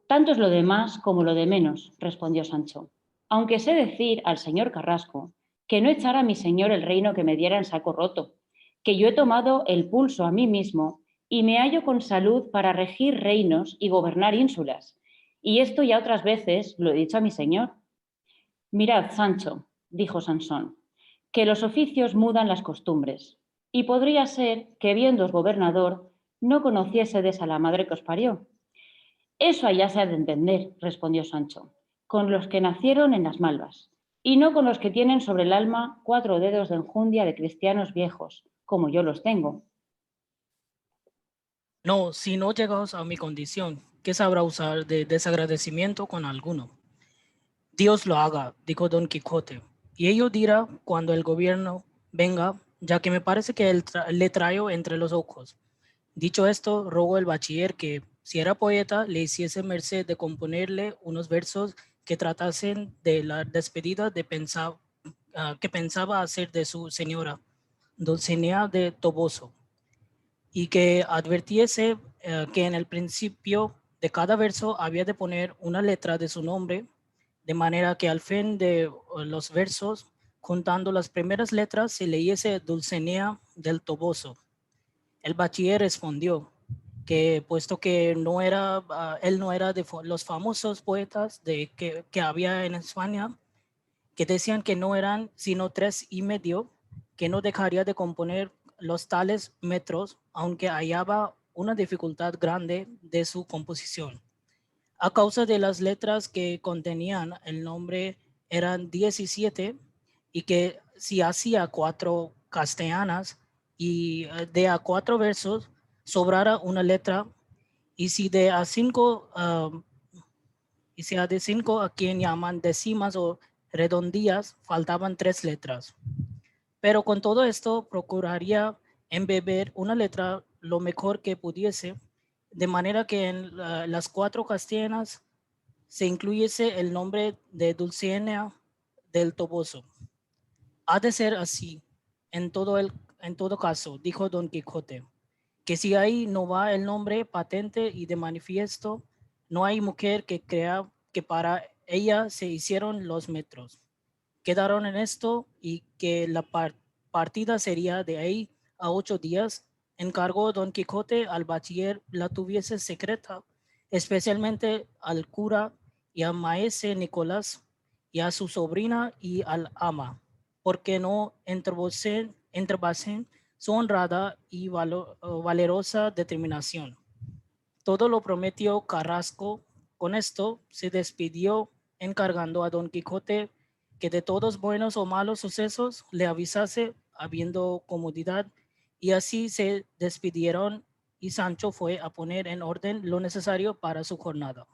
Tanto es lo de más como lo de menos, respondió Sancho, aunque sé decir al señor Carrasco que no echara a mi señor el reino que me diera en saco roto, que yo he tomado el pulso a mí mismo y me hallo con salud para regir reinos y gobernar ínsulas, y esto ya otras veces lo he dicho a mi señor. Mirad, Sancho, dijo Sansón, que los oficios mudan las costumbres, y podría ser que, viéndoos gobernador, no conociésedes a la madre que os parió. Eso allá se ha de entender, respondió Sancho, con los que nacieron en las malvas, y no con los que tienen sobre el alma 4 dedos de enjundia de cristianos viejos, como yo los tengo. No, si no llegaos a mi condición, ¿qué sabrá usar de desagradecimiento con alguno? Dios lo haga, dijo Don Quijote, y ello dirá cuando el gobierno venga, ya que me parece que le traigo entre los ojos. Dicho esto, rogó el bachiller que, si era poeta, le hiciese merced de componerle unos versos que tratasen de la despedida que pensaba hacer de su señora, Dulcinea de Toboso, y que advirtiese que en el principio de cada verso había de poner una letra de su nombre, de manera que al fin de los versos, juntando las primeras letras, se leyese Dulcinea del Toboso. El bachiller respondió que, puesto que él no era de los famosos poetas que había en España, que decían que no eran sino 3 y medio, que no dejaría de componer los tales metros, aunque hallaba una dificultad grande de su composición. A causa de las letras que contenían el nombre eran 17, y que si hacía 4 castellanas y de a 4 versos sobrara una letra, y si de a 5 y si de 5 a quien llaman décimas o redondillas faltaban 3 letras. Pero con todo esto procuraría embeber una letra lo mejor que pudiese, de manera que en las 4 castellanas se incluyese el nombre de Dulcinea del Toboso. Ha de ser así en todo caso, dijo Don Quijote, que si ahí no va el nombre patente y de manifiesto, no hay mujer que crea que para ella se hicieron los metros. Quedaron en esto, y que la partida sería de ahí a 8 días. Encargó Don Quijote al bachiller la tuviese secreta, especialmente al cura y a maese Nicolás y a su sobrina y al ama, porque no entrabasen su honrada y valerosa determinación. Todo lo prometió Carrasco. Con esto se despidió, encargando a Don Quijote que de todos buenos o malos sucesos le avisase habiendo comodidad, y así se despidieron, y Sancho fue a poner en orden lo necesario para su jornada.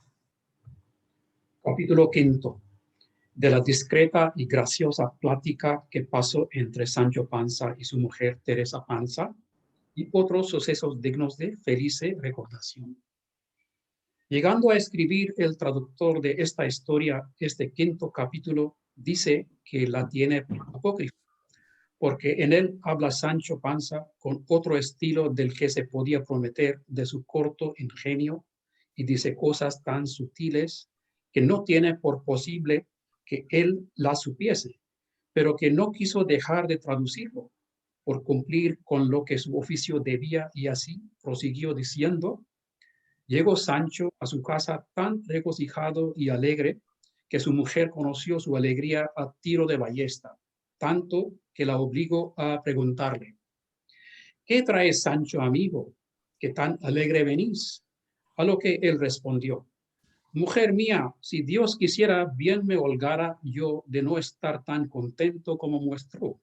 Capítulo 5. De la discreta y graciosa plática que pasó entre Sancho Panza y su mujer Teresa Panza, y otros sucesos dignos de feliz recordación. Llegando a escribir el traductor de esta historia, este 5º capítulo dice que la tiene apócrifa, porque en él habla Sancho Panza con otro estilo del que se podía prometer de su corto ingenio, y dice cosas tan sutiles que no tiene por posible que él las supiese, pero que no quiso dejar de traducirlo por cumplir con lo que su oficio debía, y así prosiguió diciendo: llegó Sancho a su casa tan regocijado y alegre que su mujer conoció su alegría a tiro de ballesta, tanto que la obligó a preguntarle: ¿qué traes, Sancho amigo, que tan alegre venís? A lo que él respondió: mujer mía, si Dios quisiera, bien me holgara yo de no estar tan contento como muestro.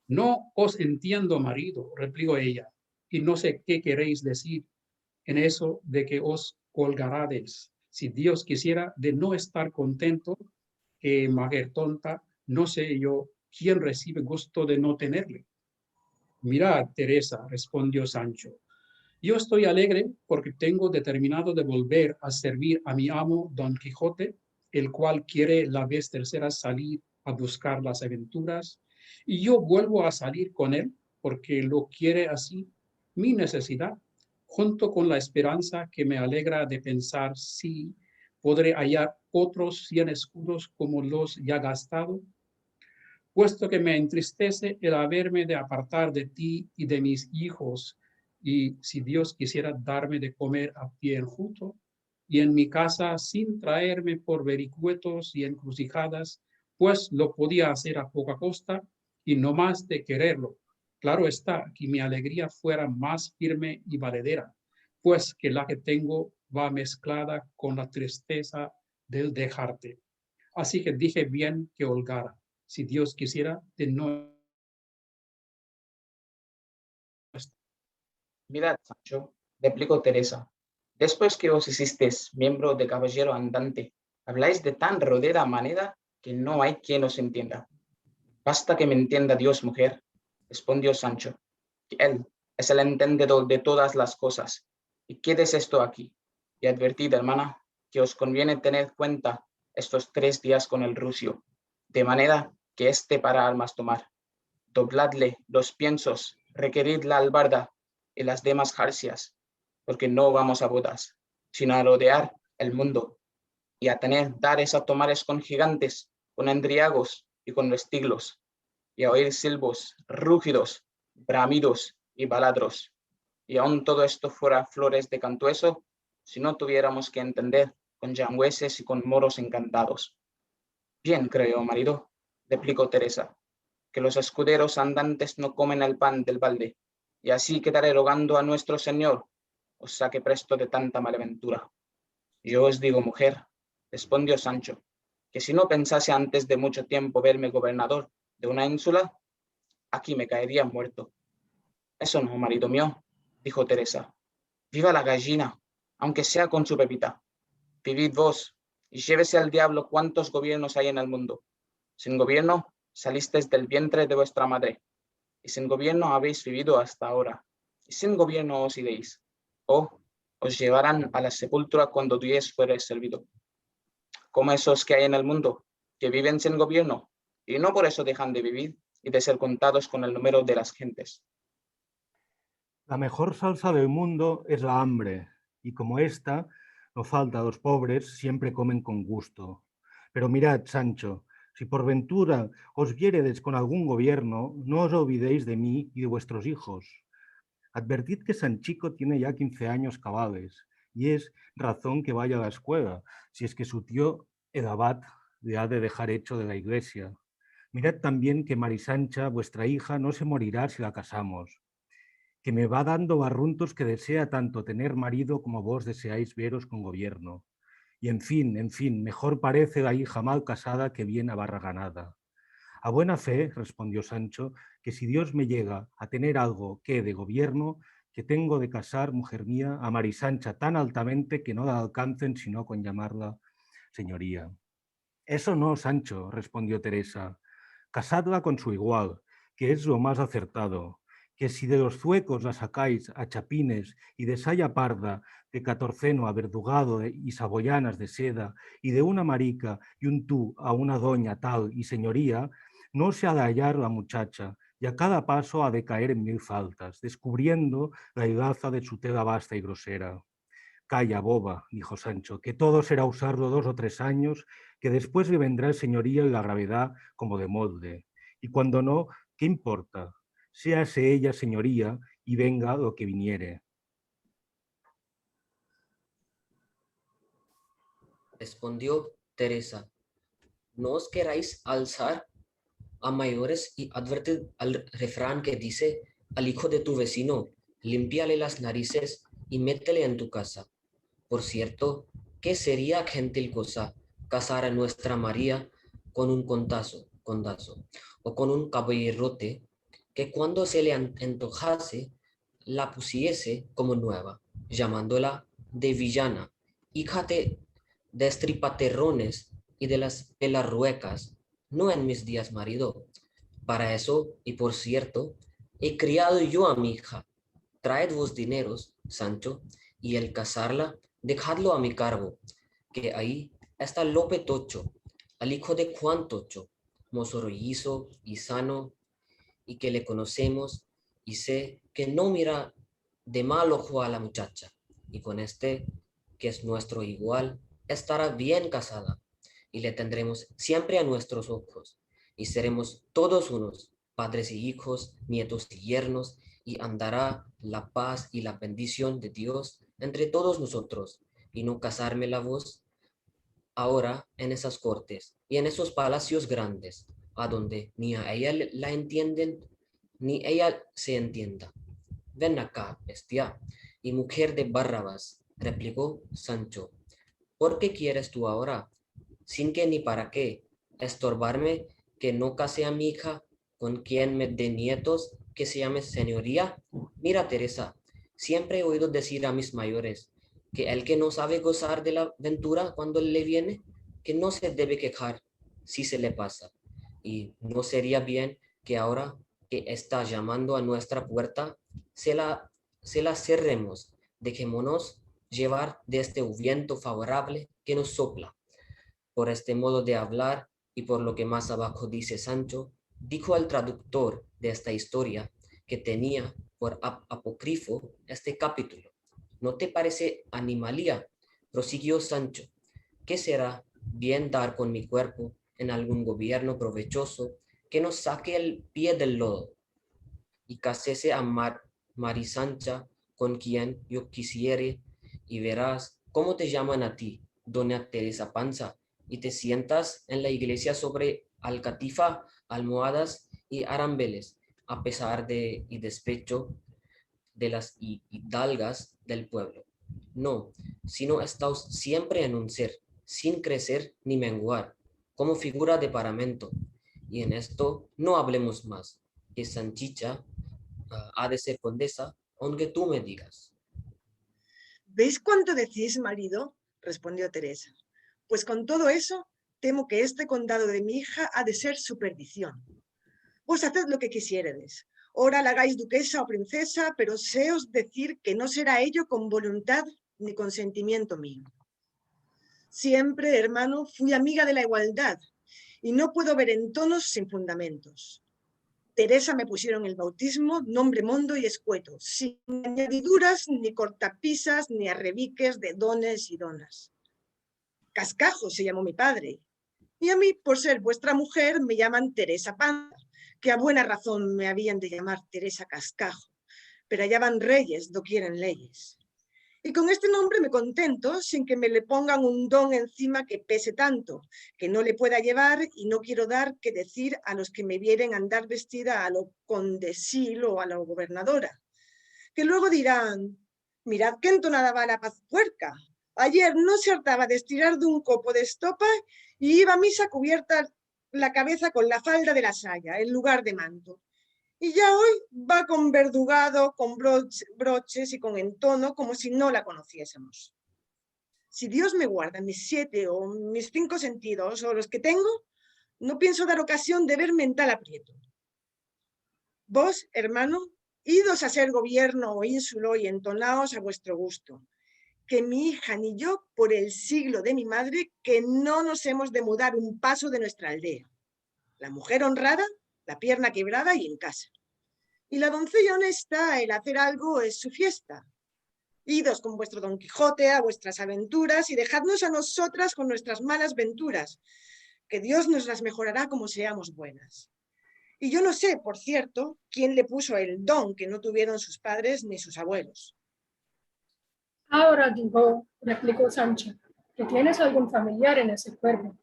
No os entiendo, marido, replicó ella, y no sé qué queréis decir en eso de que os holgarades. Si Dios quisiera de no estar contento, que mujer tonta, no sé yo quién recibe gusto de no tenerle. Mirad, Teresa, respondió Sancho, yo estoy alegre porque tengo determinado de volver a servir a mi amo Don Quijote, el cual quiere la vez tercera salir a buscar las aventuras, y yo vuelvo a salir con él porque lo quiere así mi necesidad, junto con la esperanza que me alegra de pensar si podré hallar otros 100 escudos como los ya gastado, puesto que me entristece el haberme de apartar de ti y de mis hijos, y si Dios quisiera darme de comer a pie enjuto, y en mi casa sin traerme por vericuetos y encrucijadas, pues lo podía hacer a poca costa y no más de quererlo, Claro está que mi alegría fuera más firme y valedera, pues que la que tengo va mezclada con la tristeza del dejarte. Así que dije bien que holgara, si Dios quisiera, de no. Mirad, Sancho, replicó Teresa, después que os hicisteis miembro de caballero andante, habláis de tan rodera manera que no hay quien os entienda. Basta que me entienda Dios, mujer, respondió Sancho, que Él es el entendedor de todas las cosas. Y quedes esto aquí. Y advertid, hermana, que os conviene tener cuenta estos 3 días con el rucio, de manera que esté para armas tomar. Dobladle los piensos, requerid la albarda y las demás jarcias, porque no vamos a bodas, sino a rodear el mundo y a tener dares a tomares con gigantes, con endriagos y con vestiglos, y a oír silbos, rúgidos, bramidos y baladros. Y aun todo esto fuera flores de cantueso, si no tuviéramos que entender con yangüeses y con moros encantados. Bien, creo, marido, replicó Teresa, que los escuderos andantes no comen el pan del balde, y así quedaré rogando a nuestro Señor os saque presto de tanta malaventura. Yo os digo, mujer, respondió Sancho, que si no pensase antes de mucho tiempo verme gobernador de una ínsula, aquí me caería muerto. Eso no, marido mío, dijo Teresa. Viva la gallina, aunque sea con su pepita. Vivid vos, y llévese al diablo cuántos gobiernos hay en el mundo. Sin gobierno salisteis del vientre de vuestra madre, y sin gobierno habéis vivido hasta ahora, y sin gobierno os iréis, o os llevarán a la sepultura cuando Dios fuere servido. Como esos que hay en el mundo, que viven sin gobierno, y no por eso dejan de vivir y de ser contados con el número de las gentes. La mejor salsa del mundo es la hambre, y como esta no falta a los pobres, siempre comen con gusto. Pero mirad, Sancho, si por ventura os viéredes con algún gobierno, no os olvidéis de mí y de vuestros hijos. Advertid que Sanchico tiene ya 15 años cabales, y es razón que vaya a la escuela, si es que su tío el abad le ha de dejar hecho de la iglesia. Mirad también que Marisancha, vuestra hija, no se morirá si la casamos, que me va dando barruntos que desea tanto tener marido como vos deseáis veros con gobierno. Y en fin, mejor parece la hija mal casada que bien abarraganada. A buena fe, respondió Sancho, que si Dios me llega a tener algo que de gobierno, que tengo de casar, mujer mía, a Marisancha tan altamente que no la alcancen sino con llamarla señoría. Eso no, Sancho, respondió Teresa, casadla con su igual, que es lo más acertado, que si de los zuecos la sacáis a chapines y de saya parda, de catorceno a verdugado y saboyanas de seda, y de una marica y un tú a una doña tal y señoría, no se ha de hallar la muchacha, y a cada paso ha de caer en 1000 faltas, descubriendo la hilaza de su tela vasta y grosera. Calla, boba, dijo Sancho, que todo será usarlo 2 o 3 años, que después le vendrá el señorío y la gravedad como de molde. Y cuando no, ¿qué importa? Séase ella señoría y venga lo que viniere. Respondió Teresa, no os queráis alzar a mayores y advertid al refrán que dice, al hijo de tu vecino, límpiale las narices y métele en tu casa. Por cierto, ¿qué sería gentil cosa casar a nuestra María con un condazo o con un caballerote que cuando se le antojase la pusiese como nueva, llamándola de villana, hija de estripaterrones y de las pelarruecas? No en mis días, marido. Para eso, y por cierto, he criado yo a mi hija. Traed vos dineros, Sancho, y el casarla, dejadlo a mi cargo, que ahí está Lope Tocho, al hijo de Juan Tocho, mozo rollizo y sano, y que le conocemos, y sé que no mira de mal ojo a la muchacha, y con este, que es nuestro igual, estará bien casada, y le tendremos siempre a nuestros ojos, y seremos todos unos, padres y hijos, nietos y yernos, y andará la paz y la bendición de Dios entre todos nosotros, y no casarme la voz ahora en esas cortes y en esos palacios grandes, a donde ni a ella la entienden ni ella se entienda. Ven acá, bestia y mujer de Barrabás, replicó Sancho. ¿Por qué quieres tú ahora, sin qué ni para qué, estorbarme que no case a mi hija con quien me dé nietos que se llame señoría? Mira, Teresa, siempre he oído decir a mis mayores que el que no sabe gozar de la ventura cuando le viene, que no se debe quejar si se le pasa. Y no sería bien que ahora que está llamando a nuestra puerta, se la cerremos, dejémonos llevar de este viento favorable que nos sopla. Por este modo de hablar y por lo que más abajo dice Sancho, dijo al traductor de esta historia que tenía por apócrifo este capítulo. ¿No te parece animalía? Prosiguió Sancho. ¿Qué será bien dar con mi cuerpo en algún gobierno provechoso que nos saque el pie del lodo y casese a Marisancha con quien yo quisiere, y verás cómo te llaman a ti, doña Teresa Panza, y te sientas en la iglesia sobre alcatifa, almohadas y arambeles, a pesar de y despecho de las hidalgas del pueblo. No, sino estás siempre en un ser, sin crecer ni menguar, como figura de paramento. Y en esto no hablemos más, que Sanchicha ha de ser condesa, aunque tú me digas. ¿Veis cuánto decís, marido? Respondió Teresa. Pues con todo eso, temo que este condado de mi hija ha de ser su perdición. Vos haced lo que quisiéredes. Ora la hagáis duquesa o princesa, pero séos decir que no será ello con voluntad ni consentimiento mío. Siempre, hermano, fui amiga de la igualdad y no puedo ver entonos sin fundamentos. Teresa me pusieron el bautismo, nombre mondo y escueto, sin añadiduras, ni cortapisas, ni arrebiques de dones y donas. Cascajo se llamó mi padre, y a mí, por ser vuestra mujer, me llaman Teresa Panza, que a buena razón me habían de llamar Teresa Cascajo, pero allá van reyes, no quieren leyes. Y con este nombre me contento, sin que me le pongan un don encima que pese tanto, que no le pueda llevar, y no quiero dar que decir a los que me vieren andar vestida a lo condesil o a la gobernadora, que luego dirán, mirad qué entonada va la Pazpuerca. Ayer no se hartaba de estirar de un copo de estopa y iba a misa cubierta la cabeza con la falda de la saya, en lugar de manto. Y ya hoy va con verdugado, con broches y con entono, como si no la conociésemos. Si Dios me guarda mis 7 o mis 5 sentidos, o los que tengo, no pienso dar ocasión de verme en tal aprieto. Vos, hermano, idos a ser gobierno o ínsulo y entonaos a vuestro gusto, que mi hija ni yo, por el siglo de mi madre, que no nos hemos de mudar un paso de nuestra aldea. La mujer honrada, la pierna quebrada y en casa. Y la doncella honesta, el hacer algo es su fiesta. Idos con vuestro Don Quijote a vuestras aventuras y dejadnos a nosotras con nuestras malas venturas, que Dios nos las mejorará como seamos buenas. Y yo no sé, por cierto, quién le puso el don que no tuvieron sus padres ni sus abuelos. Ahora digo, replicó Sancho, que tienes algún familiar en ese cuerpo.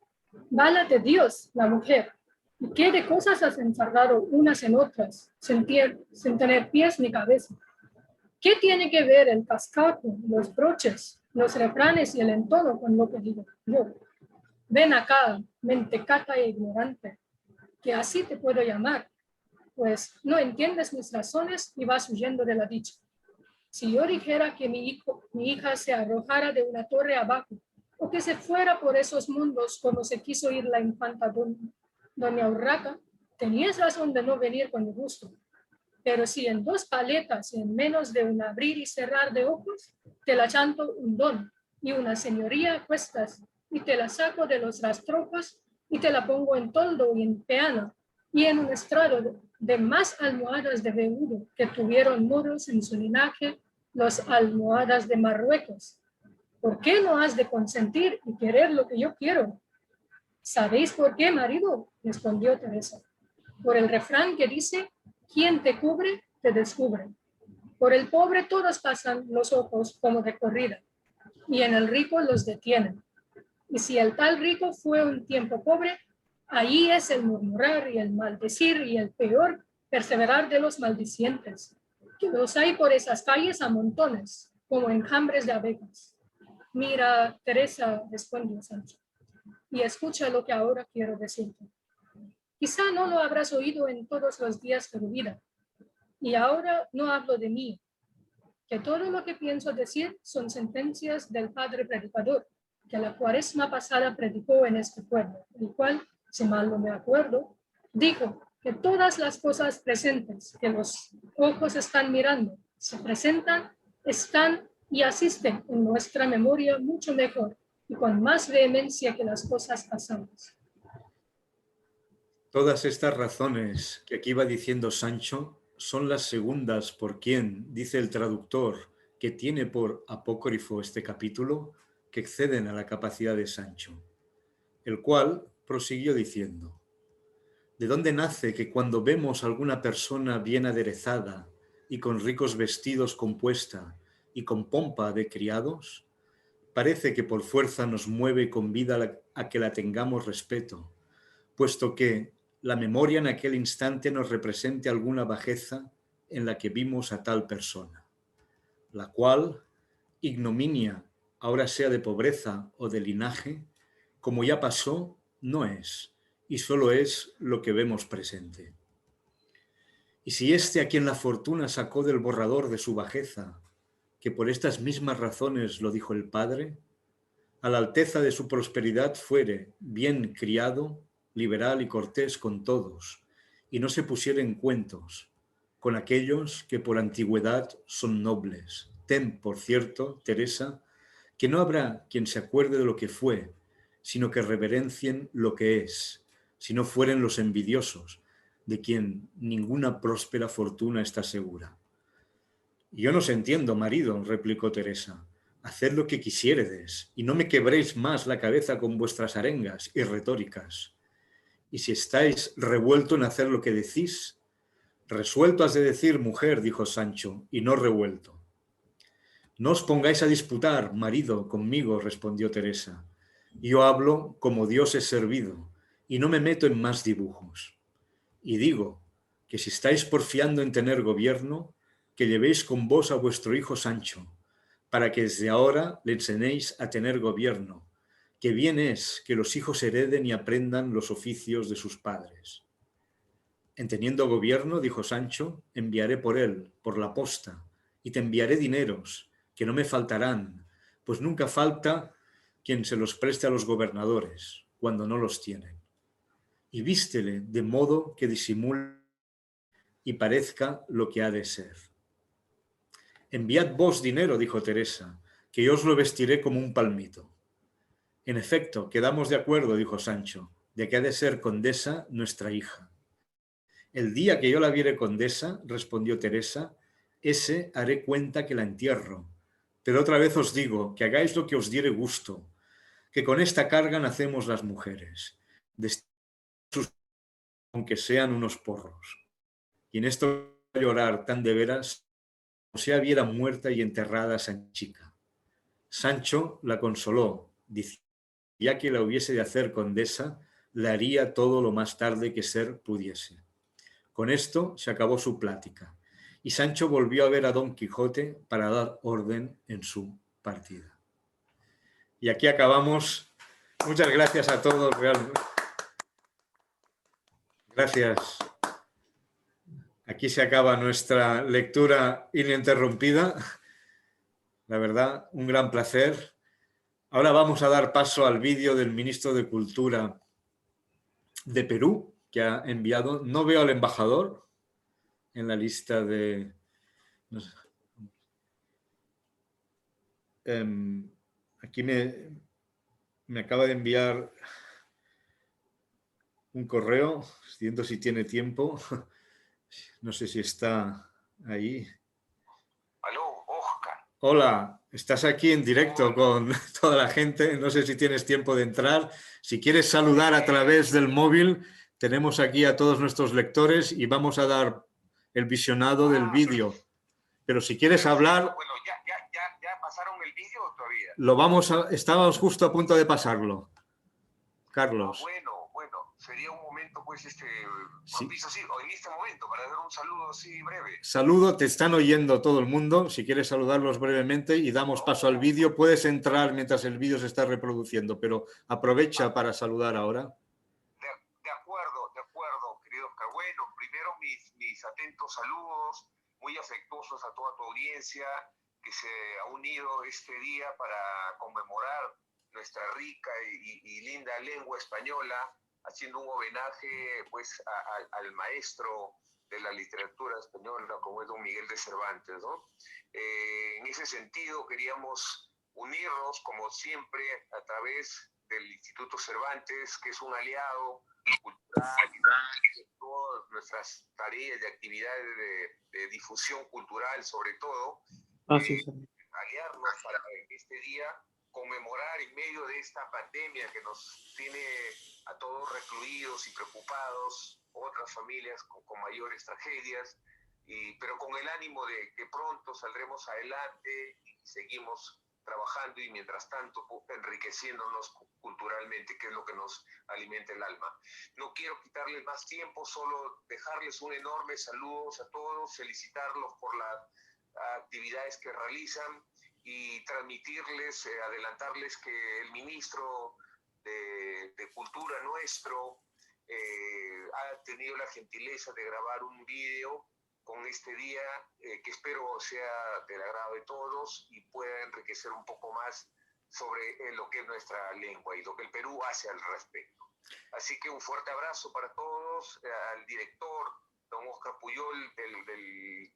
Válate Dios, la mujer. ¿Y qué de cosas has ensartado unas en otras, sin tener pies ni cabeza? ¿Qué tiene que ver el cascajo, los broches, los refranes y el entono con lo que digo yo? Ven acá, mentecata e ignorante, que así te puedo llamar, pues no entiendes mis razones y vas huyendo de la dicha. Si yo dijera que mi hija se arrojara de una torre abajo, o que se fuera por esos mundos como se quiso ir la infanta doña Urraca, tenías razón de no venir con mi gusto. Pero si en 2 paletas y en menos de un abrir y cerrar de ojos, te la chanto un don y una señoría a cuestas, y te la saco de los rastrojos y te la pongo en toldo y en peana, y en un estrado de más almohadas de veludo que tuvieron moros en su linaje, los almohadas de Marruecos. ¿Por qué no has de consentir y querer lo que yo quiero? ¿Sabéis por qué, marido? Respondió Teresa. Por el refrán que dice, quien te cubre, te descubre. Por el pobre todos pasan los ojos como de corrida, y en el rico los detienen. Y si el tal rico fue un tiempo pobre, ahí es el murmurar y el maldecir y el peor perseverar de los maldicientes, que los hay por esas calles a montones, como enjambres de abejas. Mira, Teresa, respondió Sancho, y escucha lo que ahora quiero decirte. Quizá no lo habrás oído en todos los días de tu vida, y ahora no hablo de mí, que todo lo que pienso decir son sentencias del padre predicador, que la cuaresma pasada predicó en este pueblo, el cual, si mal no me acuerdo, dijo que todas las cosas presentes que los ojos están mirando se presentan, están y asisten en nuestra memoria mucho mejor y con más vehemencia que las cosas pasadas. Todas estas razones que aquí va diciendo Sancho son las segundas por quien, dice el traductor, que tiene por apócrifo este capítulo, que exceden a la capacidad de Sancho, el cual prosiguió diciendo: ¿de dónde nace que cuando vemos a alguna persona bien aderezada y con ricos vestidos compuesta y con pompa de criados, parece que por fuerza nos mueve y convida a que la tengamos respeto, puesto que la memoria en aquel instante nos represente alguna bajeza en la que vimos a tal persona, la cual, ignominia, ahora sea de pobreza o de linaje, como ya pasó, no es, y solo es lo que vemos presente. Y si este a quien la fortuna sacó del borrador de su bajeza, que por estas mismas razones lo dijo el Padre, a la alteza de su prosperidad fuere bien criado, liberal y cortés con todos, y no se pusiera en cuentos con aquellos que por antigüedad son nobles. Ten, por cierto, Teresa, que no habrá quien se acuerde de lo que fue, sino que reverencien lo que es, si no fueren los envidiosos, de quien ninguna próspera fortuna está segura. Yo no os entiendo, marido, replicó Teresa. Haced lo que quisiéredes, y no me quebréis más la cabeza con vuestras arengas y retóricas. Y si estáis revuelto en hacer lo que decís, resuelto has de decir, mujer, dijo Sancho, y no revuelto. No os pongáis a disputar, marido, conmigo, respondió Teresa. Yo hablo como Dios es servido, y no me meto en más dibujos. Y digo que si estáis porfiando en tener gobierno, que llevéis con vos a vuestro hijo Sancho, para que desde ahora le enseñéis a tener gobierno, que bien es que los hijos hereden y aprendan los oficios de sus padres. En teniendo gobierno, dijo Sancho, enviaré por él, por la posta, y te enviaré dineros, que no me faltarán, pues nunca falta quien se los preste a los gobernadores, cuando no los tienen. Y vístele de modo que disimule y parezca lo que ha de ser. Enviad vos dinero, dijo Teresa, que yo os lo vestiré como un palmito. En efecto, quedamos de acuerdo, dijo Sancho, de que ha de ser condesa nuestra hija. El día que yo la viere condesa, respondió Teresa, ese haré cuenta que la entierro. Pero otra vez os digo que hagáis lo que os diere gusto, que con esta carga nacemos las mujeres, aunque sean unos porros. Y en esto llorar tan de veras, como si viera muerta y enterrada Sanchica. Sancho la consoló, diciendo, ya que la hubiese de hacer condesa, la haría todo lo más tarde que ser pudiese. Con esto se acabó su plática, y Sancho volvió a ver a Don Quijote para dar orden en su partida. Y aquí acabamos. Muchas gracias a todos, realmente. Gracias. Aquí se acaba nuestra lectura ininterrumpida. La verdad, un gran placer. Ahora vamos a dar paso al vídeo del ministro de Cultura de Perú, que ha enviado. No veo al embajador en la lista de... No sé. Aquí me acaba de enviar un correo, viendo si tiene tiempo. No sé si está ahí. Aló, Oscar. Hola, estás aquí en directo con toda la gente. No sé si tienes tiempo de entrar. Si quieres saludar a través del móvil, tenemos aquí a todos nuestros lectores y vamos a dar el visionado del vídeo. Pero si quieres hablar... Bueno, ¿ya pasaron el vídeo o todavía? Estábamos justo a punto de pasarlo. Carlos. Bueno. sería un momento, pues, Sí. propicio, sí, o en este momento, para dar un saludo así breve. Saludo, te están oyendo todo el mundo. Si quieres saludarlos brevemente y damos paso al vídeo, puedes entrar mientras el vídeo se está reproduciendo, pero aprovecha para saludar ahora. De acuerdo, querido Oscar. Bueno, primero mis atentos saludos, muy afectuosos a toda tu audiencia que se ha unido este día para conmemorar nuestra rica y linda lengua española, haciendo un homenaje pues al maestro de la literatura española como es don Miguel de Cervantes, ¿no? En ese sentido queríamos unirnos como siempre a través del Instituto Cervantes, que es un aliado cultural de todas nuestras tareas y actividades de difusión cultural sobre todo, aliarnos para en este día conmemorar en medio de esta pandemia que nos tiene a todos recluidos y preocupados, otras familias con mayores tragedias, pero con el ánimo de que pronto saldremos adelante y seguimos trabajando y mientras tanto enriqueciéndonos culturalmente, que es lo que nos alimenta el alma. No quiero quitarles más tiempo, solo dejarles un enorme saludo a todos, felicitarlos por las actividades que realizan y transmitirles, adelantarles que el ministro de Cultura nuestro ha tenido la gentileza de grabar un video con este día que espero sea del agrado de todos y pueda enriquecer un poco más sobre lo que es nuestra lengua y lo que el Perú hace al respecto. Así que un fuerte abrazo para todos, al director, don Oscar Puyol,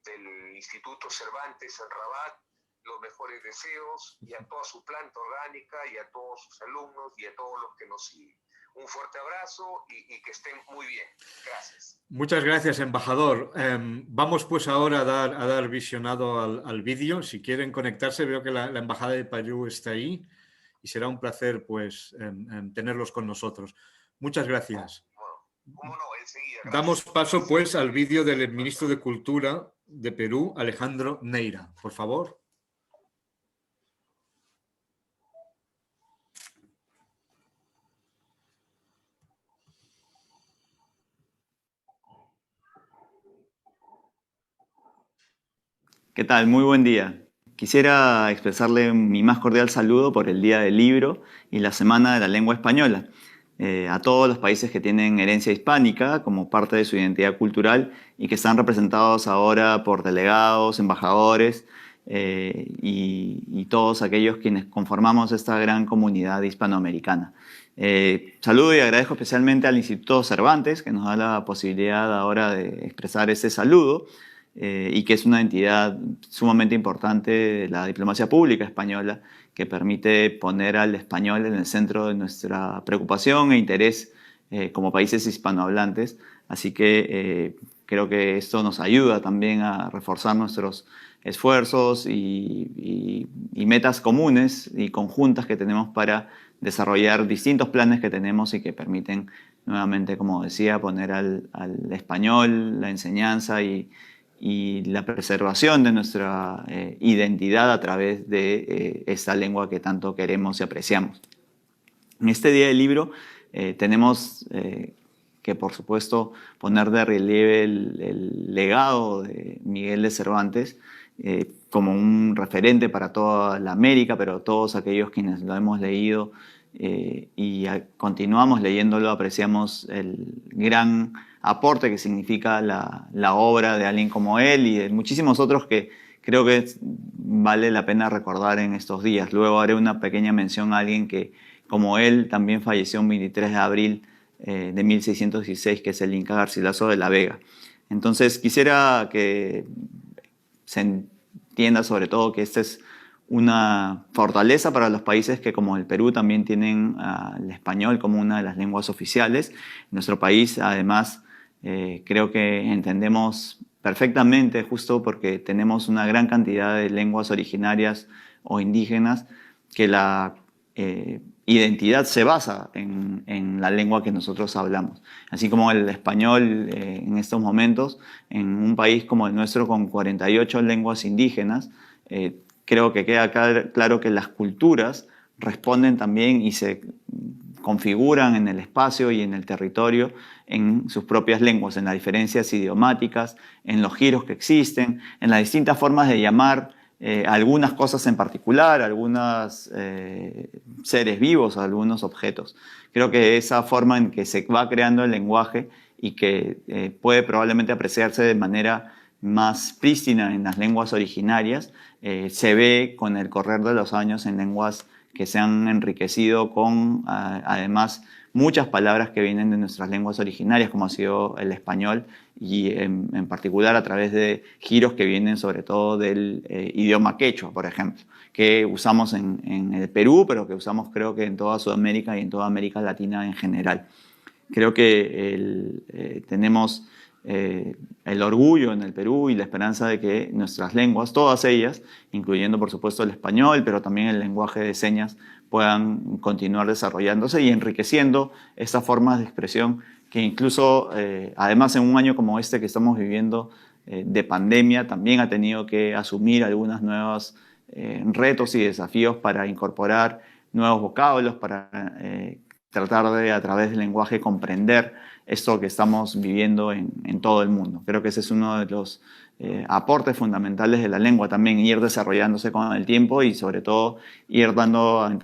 del Instituto Cervantes en Rabat, los mejores deseos, y a toda su planta orgánica, y a todos sus alumnos, y a todos los que nos siguen. Un fuerte abrazo y que estén muy bien. Gracias. Muchas gracias, embajador. Vamos pues ahora a dar visionado al vídeo. Si quieren conectarse, veo que la Embajada de Perú está ahí y será un placer pues tenerlos con nosotros. Muchas gracias. ¿Cómo no? Enseguida. Gracias. Damos paso pues al vídeo del ministro de Cultura de Perú, Alejandro Neira. Por favor. ¿Qué tal? Muy buen día. Quisiera expresarle mi más cordial saludo por el Día del Libro y la Semana de la Lengua Española a todos los países que tienen herencia hispánica como parte de su identidad cultural y que están representados ahora por delegados, embajadores y todos aquellos quienes conformamos esta gran comunidad hispanoamericana. Saludo y agradezco especialmente al Instituto Cervantes que nos da la posibilidad ahora de expresar este saludo. Y que es una entidad sumamente importante de la diplomacia pública española que permite poner al español en el centro de nuestra preocupación e interés como países hispanohablantes. Así que creo que esto nos ayuda también a reforzar nuestros esfuerzos y metas comunes y conjuntas que tenemos para desarrollar distintos planes que tenemos y que permiten nuevamente, como decía, poner al español, la enseñanza y la preservación de nuestra identidad a través de esta lengua que tanto queremos y apreciamos. En este Día del Libro tenemos que, por supuesto, poner de relieve el legado de Miguel de Cervantes como un referente para toda la América, pero todos aquellos quienes lo hemos leído y continuamos leyéndolo, apreciamos el gran aporte que significa la obra de alguien como él y de muchísimos otros que creo que vale la pena recordar en estos días. Luego haré una pequeña mención a alguien que, como él, también falleció un 23 de abril de 1616, que es el Inca Garcilaso de la Vega. Entonces quisiera que se entienda sobre todo que esta es una fortaleza para los países que, como el Perú, también tienen el español como una de las lenguas oficiales. En nuestro país, además, creo que entendemos perfectamente, justo porque tenemos una gran cantidad de lenguas originarias o indígenas, que la identidad se basa en la lengua que nosotros hablamos. Así como el español en estos momentos, en un país como el nuestro con 48 lenguas indígenas, creo que queda claro que las culturas responden también y se configuran en el espacio y en el territorio en sus propias lenguas, en las diferencias idiomáticas, en los giros que existen, en las distintas formas de llamar algunas cosas en particular, algunos seres vivos, algunos objetos. Creo que esa forma en que se va creando el lenguaje y que puede probablemente apreciarse de manera más prístina en las lenguas originarias, se ve con el correr de los años en lenguas que se han enriquecido con, además, muchas palabras que vienen de nuestras lenguas originarias, como ha sido el español, y en particular a través de giros que vienen sobre todo del idioma quechua, por ejemplo, que usamos en el Perú, pero que usamos creo que en toda Sudamérica y en toda América Latina en general. Creo que tenemos el orgullo en el Perú y la esperanza de que nuestras lenguas, todas ellas, incluyendo por supuesto el español, pero también el lenguaje de señas, puedan continuar desarrollándose y enriqueciendo estas formas de expresión que incluso, además en un año como este que estamos viviendo de pandemia, también ha tenido que asumir algunos nuevos retos y desafíos para incorporar nuevos vocablos, para tratar de, a través del lenguaje, comprender esto que estamos viviendo en todo el mundo. Creo que ese es uno de los aportes fundamentales de la lengua también, ir desarrollándose con el tiempo y sobre todo ir dando a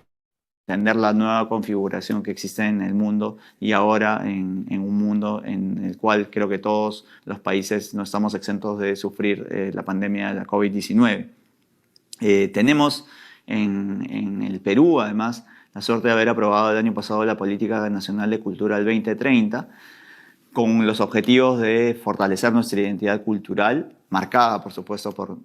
entender la nueva configuración que existe en el mundo y ahora en un mundo en el cual creo que todos los países no estamos exentos de sufrir la pandemia de la COVID-19. Tenemos en el Perú, además, la suerte de haber aprobado el año pasado la Política Nacional de Cultura del 2030, con los objetivos de fortalecer nuestra identidad cultural, marcada, por supuesto, por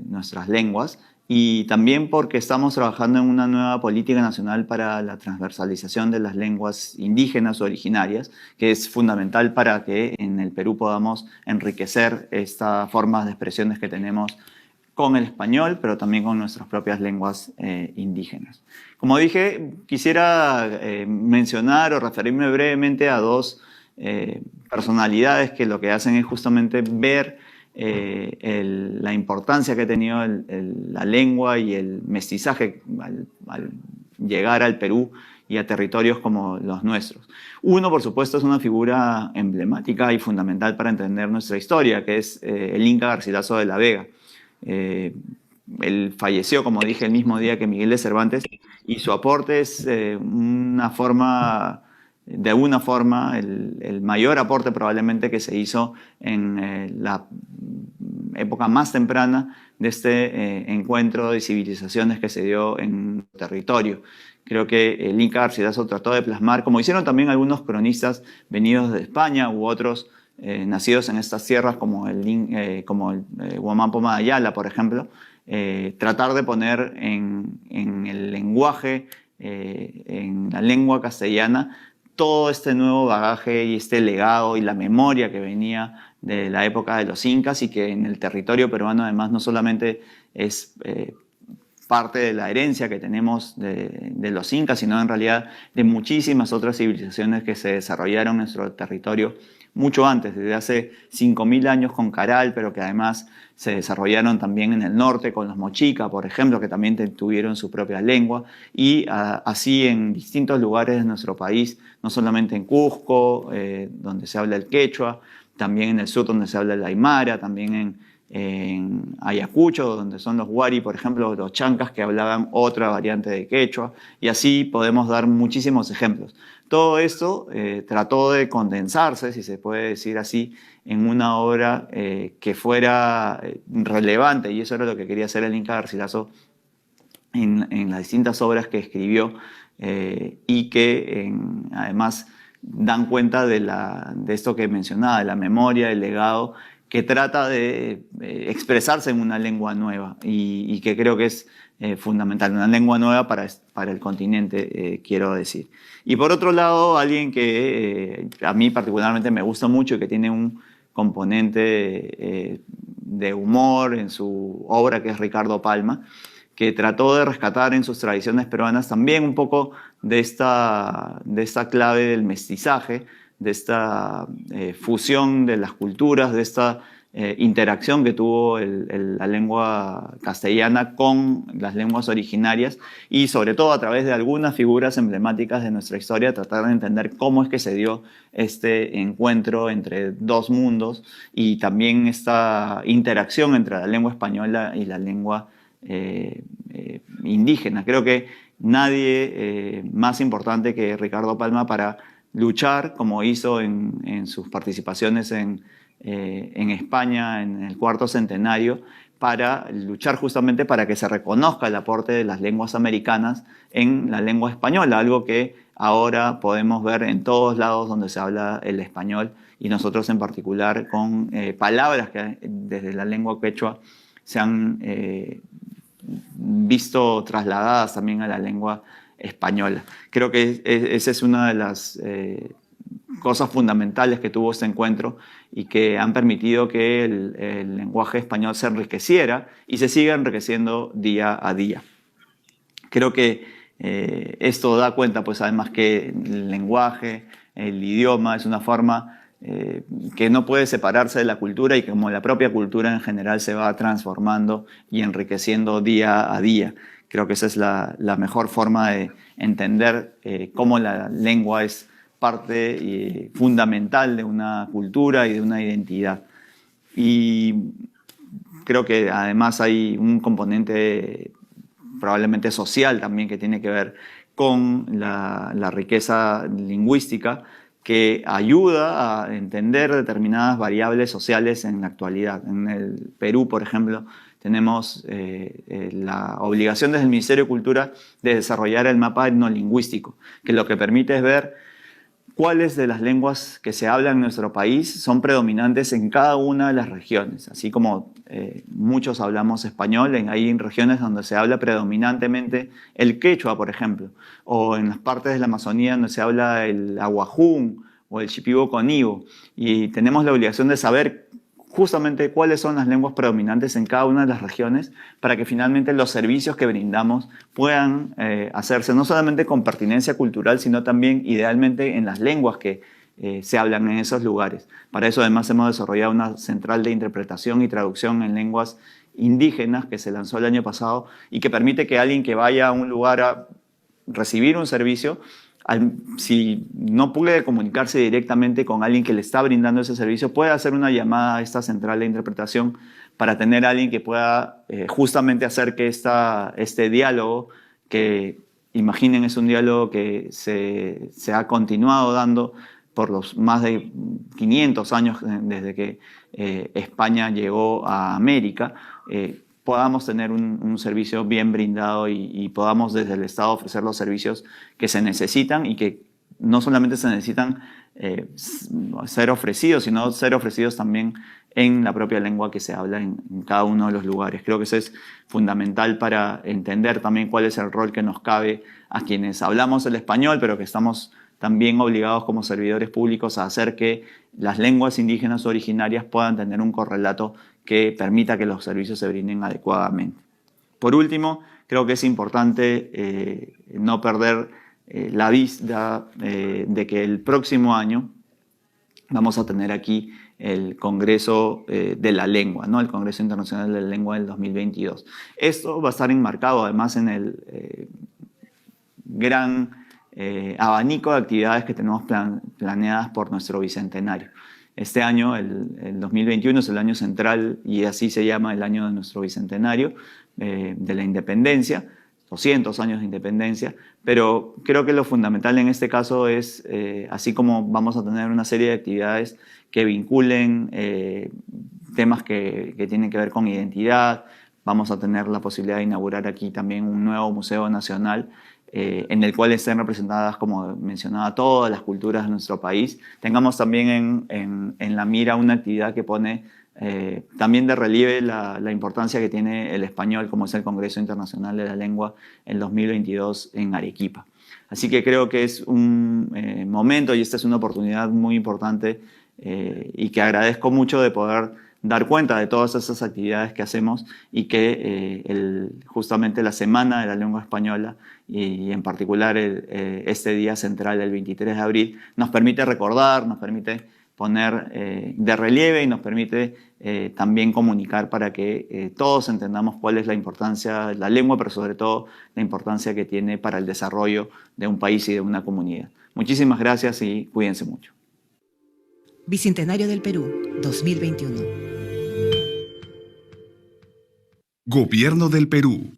nuestras lenguas, y también porque estamos trabajando en una nueva política nacional para la transversalización de las lenguas indígenas o originarias, que es fundamental para que en el Perú podamos enriquecer estas formas de expresiones que tenemos con el español, pero también con nuestras propias lenguas indígenas. Como dije, quisiera mencionar o referirme brevemente a dos personalidades que lo que hacen es justamente ver la importancia que ha tenido la lengua y el mestizaje al llegar al Perú y a territorios como los nuestros. Uno, por supuesto, es una figura emblemática y fundamental para entender nuestra historia, que es el Inca Garcilaso de la Vega. Él falleció, como dije, el mismo día que Miguel de Cervantes, y su aporte es de alguna forma el mayor aporte probablemente que se hizo en la época más temprana de este encuentro de civilizaciones que se dio en el territorio. Creo que el Inca Garcilaso trató de plasmar, como hicieron también algunos cronistas venidos de España u otros nacidos en estas tierras como el Guamán Poma de Ayala, por ejemplo, tratar de poner en el lenguaje, en la lengua castellana, todo este nuevo bagaje y este legado y la memoria que venía de la época de los incas y que en el territorio peruano además no solamente es parte de la herencia que tenemos de los incas, sino en realidad de muchísimas otras civilizaciones que se desarrollaron en nuestro territorio mucho antes, desde hace 5.000 años con Caral, pero que además se desarrollaron también en el norte con los mochica, por ejemplo, que también tuvieron su propia lengua, y así en distintos lugares de nuestro país, no solamente en Cusco, donde se habla el quechua, también en el sur donde se habla el aymara, también en Ayacucho, donde son los huari, por ejemplo, los chancas que hablaban otra variante de quechua, y así podemos dar muchísimos ejemplos. Todo esto trató de condensarse, si se puede decir así, en una obra que fuera relevante, y eso era lo que quería hacer el Inca Garcilaso en las distintas obras que escribió y que además dan cuenta de esto que mencionaba, de la memoria, del legado, que trata de expresarse en una lengua nueva y que creo que es fundamental, una lengua nueva para el continente, quiero decir. Y por otro lado, alguien que a mí particularmente me gusta mucho y que tiene un componente de humor en su obra, que es Ricardo Palma, que trató de rescatar en sus tradiciones peruanas también un poco de esta clave del mestizaje, de esta fusión de las culturas, de esta interacción que tuvo la lengua castellana con las lenguas originarias y sobre todo a través de algunas figuras emblemáticas de nuestra historia, tratar de entender cómo es que se dio este encuentro entre dos mundos y también esta interacción entre la lengua española y la lengua indígena. Creo que nadie más importante que Ricardo Palma para luchar, como hizo en sus participaciones en España en el cuarto centenario, para luchar justamente para que se reconozca el aporte de las lenguas americanas en la lengua española, algo que ahora podemos ver en todos lados donde se habla el español y nosotros en particular con palabras que desde la lengua quechua se han visto trasladadas también a la lengua española. Creo que esa es una de las cosas fundamentales que tuvo este encuentro y que han permitido que el lenguaje español se enriqueciera y se siga enriqueciendo día a día. Creo que esto da cuenta, pues además que el lenguaje, el idioma es una forma que no puede separarse de la cultura y como la propia cultura en general se va transformando y enriqueciendo día a día. Creo que esa es la mejor forma de entender cómo la lengua es parte fundamental de una cultura y de una identidad. Y creo que además hay un componente probablemente social también que tiene que ver con la riqueza lingüística que ayuda a entender determinadas variables sociales en la actualidad. En el Perú, por ejemplo, tenemos la obligación desde el Ministerio de Cultura de desarrollar el mapa etnolingüístico, que lo que permite es ver cuáles de las lenguas que se hablan en nuestro país son predominantes en cada una de las regiones. Así como muchos hablamos español, hay regiones donde se habla predominantemente el quechua, por ejemplo, o en las partes de la Amazonía donde se habla el aguajún o el shipibo-conibo. Y tenemos la obligación de saber justamente cuáles son las lenguas predominantes en cada una de las regiones para que finalmente los servicios que brindamos puedan hacerse no solamente con pertinencia cultural, sino también idealmente en las lenguas que se hablan en esos lugares. Para eso además hemos desarrollado una central de interpretación y traducción en lenguas indígenas que se lanzó el año pasado y que permite que alguien que vaya a un lugar a recibir un servicio, si no puede comunicarse directamente con alguien que le está brindando ese servicio, puede hacer una llamada a esta central de interpretación para tener a alguien que pueda justamente hacer que este diálogo, que imaginen es un diálogo que se ha continuado dando por los más de 500 años desde que España llegó a América, podamos tener un servicio bien brindado y podamos desde el Estado ofrecer los servicios que se necesitan y que no solamente se necesitan ser ofrecidos, sino ser ofrecidos también en la propia lengua que se habla en cada uno de los lugares. Creo que eso es fundamental para entender también cuál es el rol que nos cabe a quienes hablamos el español, pero que estamos también obligados como servidores públicos a hacer que las lenguas indígenas originarias puedan tener un correlato que permita que los servicios se brinden adecuadamente. Por último, creo que es importante no perder la vista de que el próximo año vamos a tener aquí el Congreso de la Lengua, ¿no? El Congreso Internacional de la Lengua del 2022. Esto va a estar enmarcado además en el gran abanico de actividades que tenemos planeadas por nuestro bicentenario. Este año, el 2021, es el año central y así se llama el año de nuestro bicentenario de la independencia, 200 años de independencia, pero creo que lo fundamental en este caso es, así como vamos a tener una serie de actividades que vinculen temas que tienen que ver con identidad, vamos a tener la posibilidad de inaugurar aquí también un nuevo Museo Nacional en el cual estén representadas, como mencionaba, todas las culturas de nuestro país. Tengamos también en la mira una actividad que pone también de relieve la importancia que tiene el español, como es el Congreso Internacional de la Lengua en 2022 en Arequipa. Así que creo que es un momento y esta es una oportunidad muy importante y que agradezco mucho de poder dar cuenta de todas esas actividades que hacemos y que justamente la Semana de la Lengua Española y en particular este día central del 23 de abril nos permite recordar, nos permite poner de relieve y nos permite también comunicar para que todos entendamos cuál es la importancia de la lengua, pero sobre todo la importancia que tiene para el desarrollo de un país y de una comunidad. Muchísimas gracias y cuídense mucho. Bicentenario del Perú, 2021. Gobierno del Perú.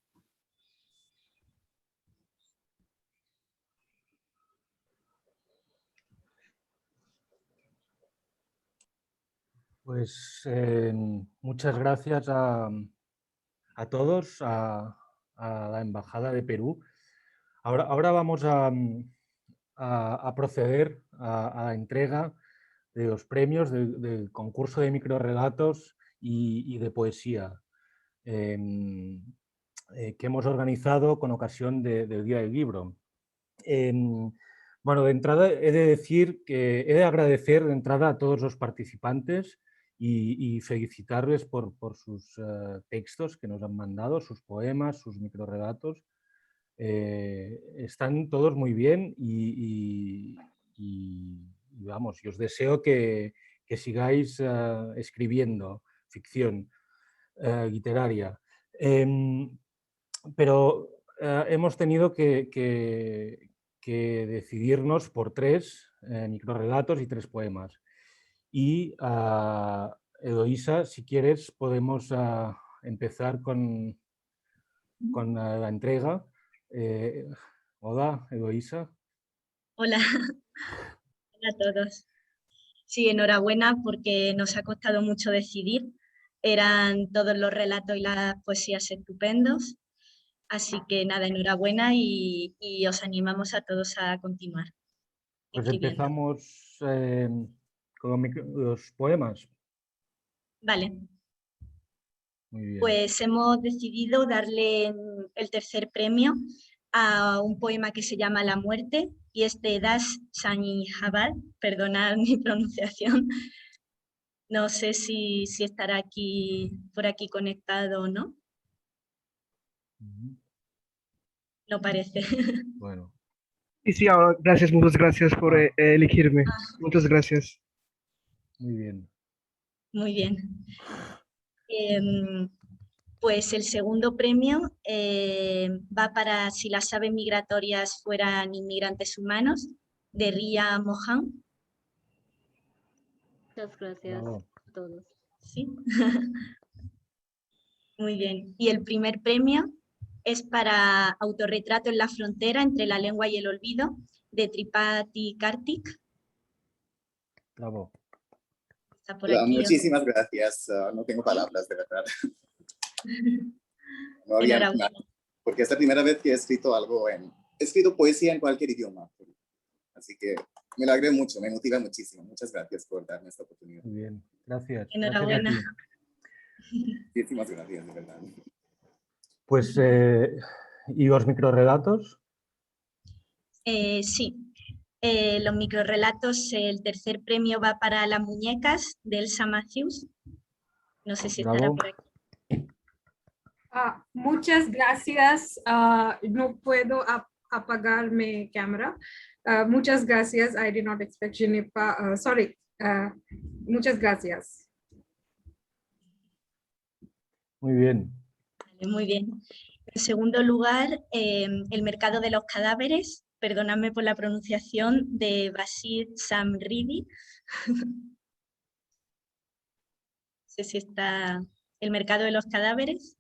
Pues muchas gracias a todos, a la Embajada de Perú. Ahora vamos a proceder a la entrega de los premios del concurso de microrelatos y de poesía que hemos organizado con ocasión del Día del Libro. Bueno, de entrada he de agradecer de entrada a todos los participantes y felicitarles por sus textos que nos han mandado, sus poemas, sus microrelatos. Están todos muy bien y vamos, y os deseo que sigáis escribiendo ficción literaria. Pero hemos tenido que decidirnos por 3 microrelatos y 3 poemas. Y Eloísa, si quieres, podemos empezar con la entrega. Hola, Eloísa. Hola. Hola a todos. Sí, enhorabuena porque nos ha costado mucho decidir. Eran todos los relatos y las poesías estupendos. Así que nada, enhorabuena y os animamos a todos a continuar. Pues escribiendo. empezamos con los poemas. Vale. Muy bien. Pues hemos decidido darle el tercer premio a un poema que se llama La muerte y es de Das Sanjabal, perdonad mi pronunciación. No sé si estará por aquí conectado o no. No parece. Bueno. Sí, ahora, gracias, muchas gracias por elegirme. Muchas gracias. Muy bien. Muy bien. Pues el segundo premio va para Si las aves migratorias fueran inmigrantes humanos, de Ria Mohan. Muchas gracias a todos. Sí. Muy bien. Y el primer premio es para Autorretrato en la frontera entre la lengua y el olvido, de Tripathi Karthik. Bravo. Está por Hola, aquí. muchísimas gracias. No tengo palabras, de verdad. No había Enhorabuena. nada, porque es la primera vez que he escrito he escrito poesía en cualquier idioma. Así que me alegré mucho, me motiva muchísimo. Muchas gracias por darme esta oportunidad. Muy bien, gracias. Enhorabuena. Gracias a ti. Muchísimas gracias, de verdad. Pues, ¿y los microrelatos? Sí. Los microrelatos, el tercer premio va para Las muñecas, de Elsa Matthews. No sé si estará Bravo. por aquí. Muchas gracias. No puedo apagar mi cámara. Muchas gracias. I did not expect Jenipa. Sorry. Muchas gracias. Muy bien. Vale, muy bien. En segundo lugar, El mercado de los cadáveres, perdóname por la pronunciación, de Basir Samridi. No sé si está El mercado de los cadáveres.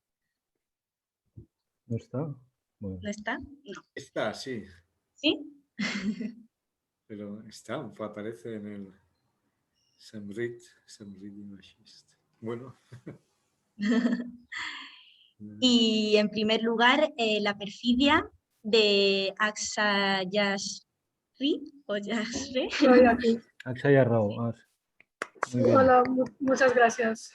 ¿No está? Bueno. ¿No está? No. Está, sí. ¿Sí? Pero está, aparece en el Samrit Machist. Bueno. Y en primer lugar, La perfidia, de Aksa Yashri. O Yashri. Estoy aquí. Akshaya Rao. Muy bien. Hola, muchas gracias.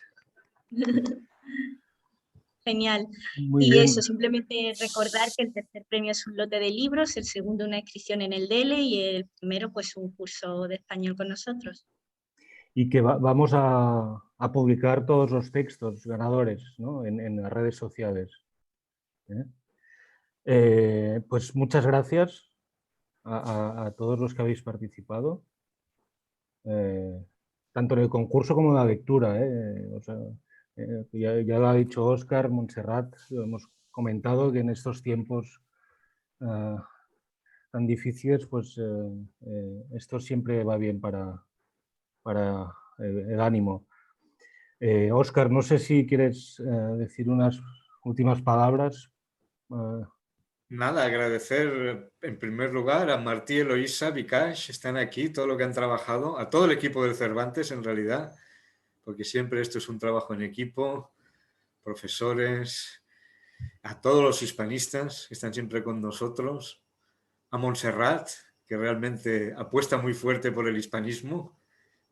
Genial. Muy y bien. eso, simplemente recordar que el tercer premio es un lote de libros, el segundo una inscripción en el DELE y el primero pues un curso de español con nosotros. Y que vamos a publicar todos los textos ganadores, ¿no? en las redes sociales. Pues muchas gracias a todos los que habéis participado. tanto en el concurso como en la lectura. O sea, ya lo ha dicho Óscar, Montserrat, lo hemos comentado, que en estos tiempos tan difíciles, pues esto siempre va bien para el ánimo. Óscar, no sé si quieres decir unas últimas palabras. Nada, agradecer en primer lugar a Martí, Eloísa, Vikash, están aquí, todo lo que han trabajado, a todo el equipo del Cervantes en realidad, porque siempre esto es un trabajo en equipo, profesores, a todos los hispanistas que están siempre con nosotros, a Montserrat, que realmente apuesta muy fuerte por el hispanismo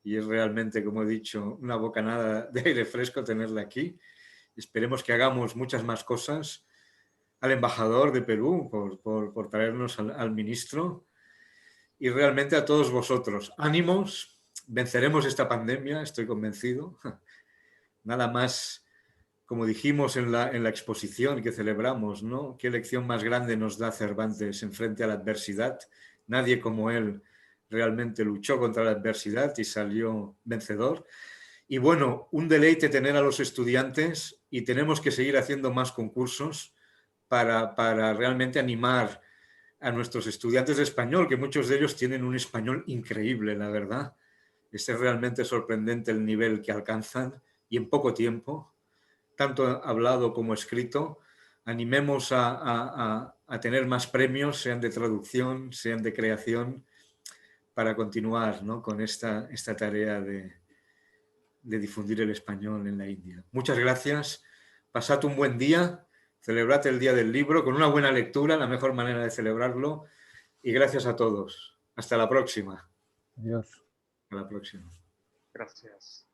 y es realmente, como he dicho, una bocanada de aire fresco tenerla aquí. Esperemos que hagamos muchas más cosas. Al embajador de Perú por traernos al ministro y realmente a todos vosotros. Ánimos, venceremos esta pandemia, estoy convencido. Nada más, como dijimos en la exposición que celebramos, ¿no? ¿Qué lección más grande nos da Cervantes en frente a la adversidad? Nadie como él realmente luchó contra la adversidad y salió vencedor. Y bueno, un deleite tener a los estudiantes y tenemos que seguir haciendo más concursos para realmente animar a nuestros estudiantes de español, que muchos de ellos tienen un español increíble, la verdad. Es realmente sorprendente el nivel que alcanzan y en poco tiempo, tanto hablado como escrito. Animemos a tener más premios, sean de traducción, sean de creación, para continuar, ¿no? Con esta tarea de difundir el español en la India. Muchas gracias, pasad un buen día. Celebrad el Día del Libro con una buena lectura, la mejor manera de celebrarlo. Y gracias a todos. Hasta la próxima. Adiós. Hasta la próxima. Gracias.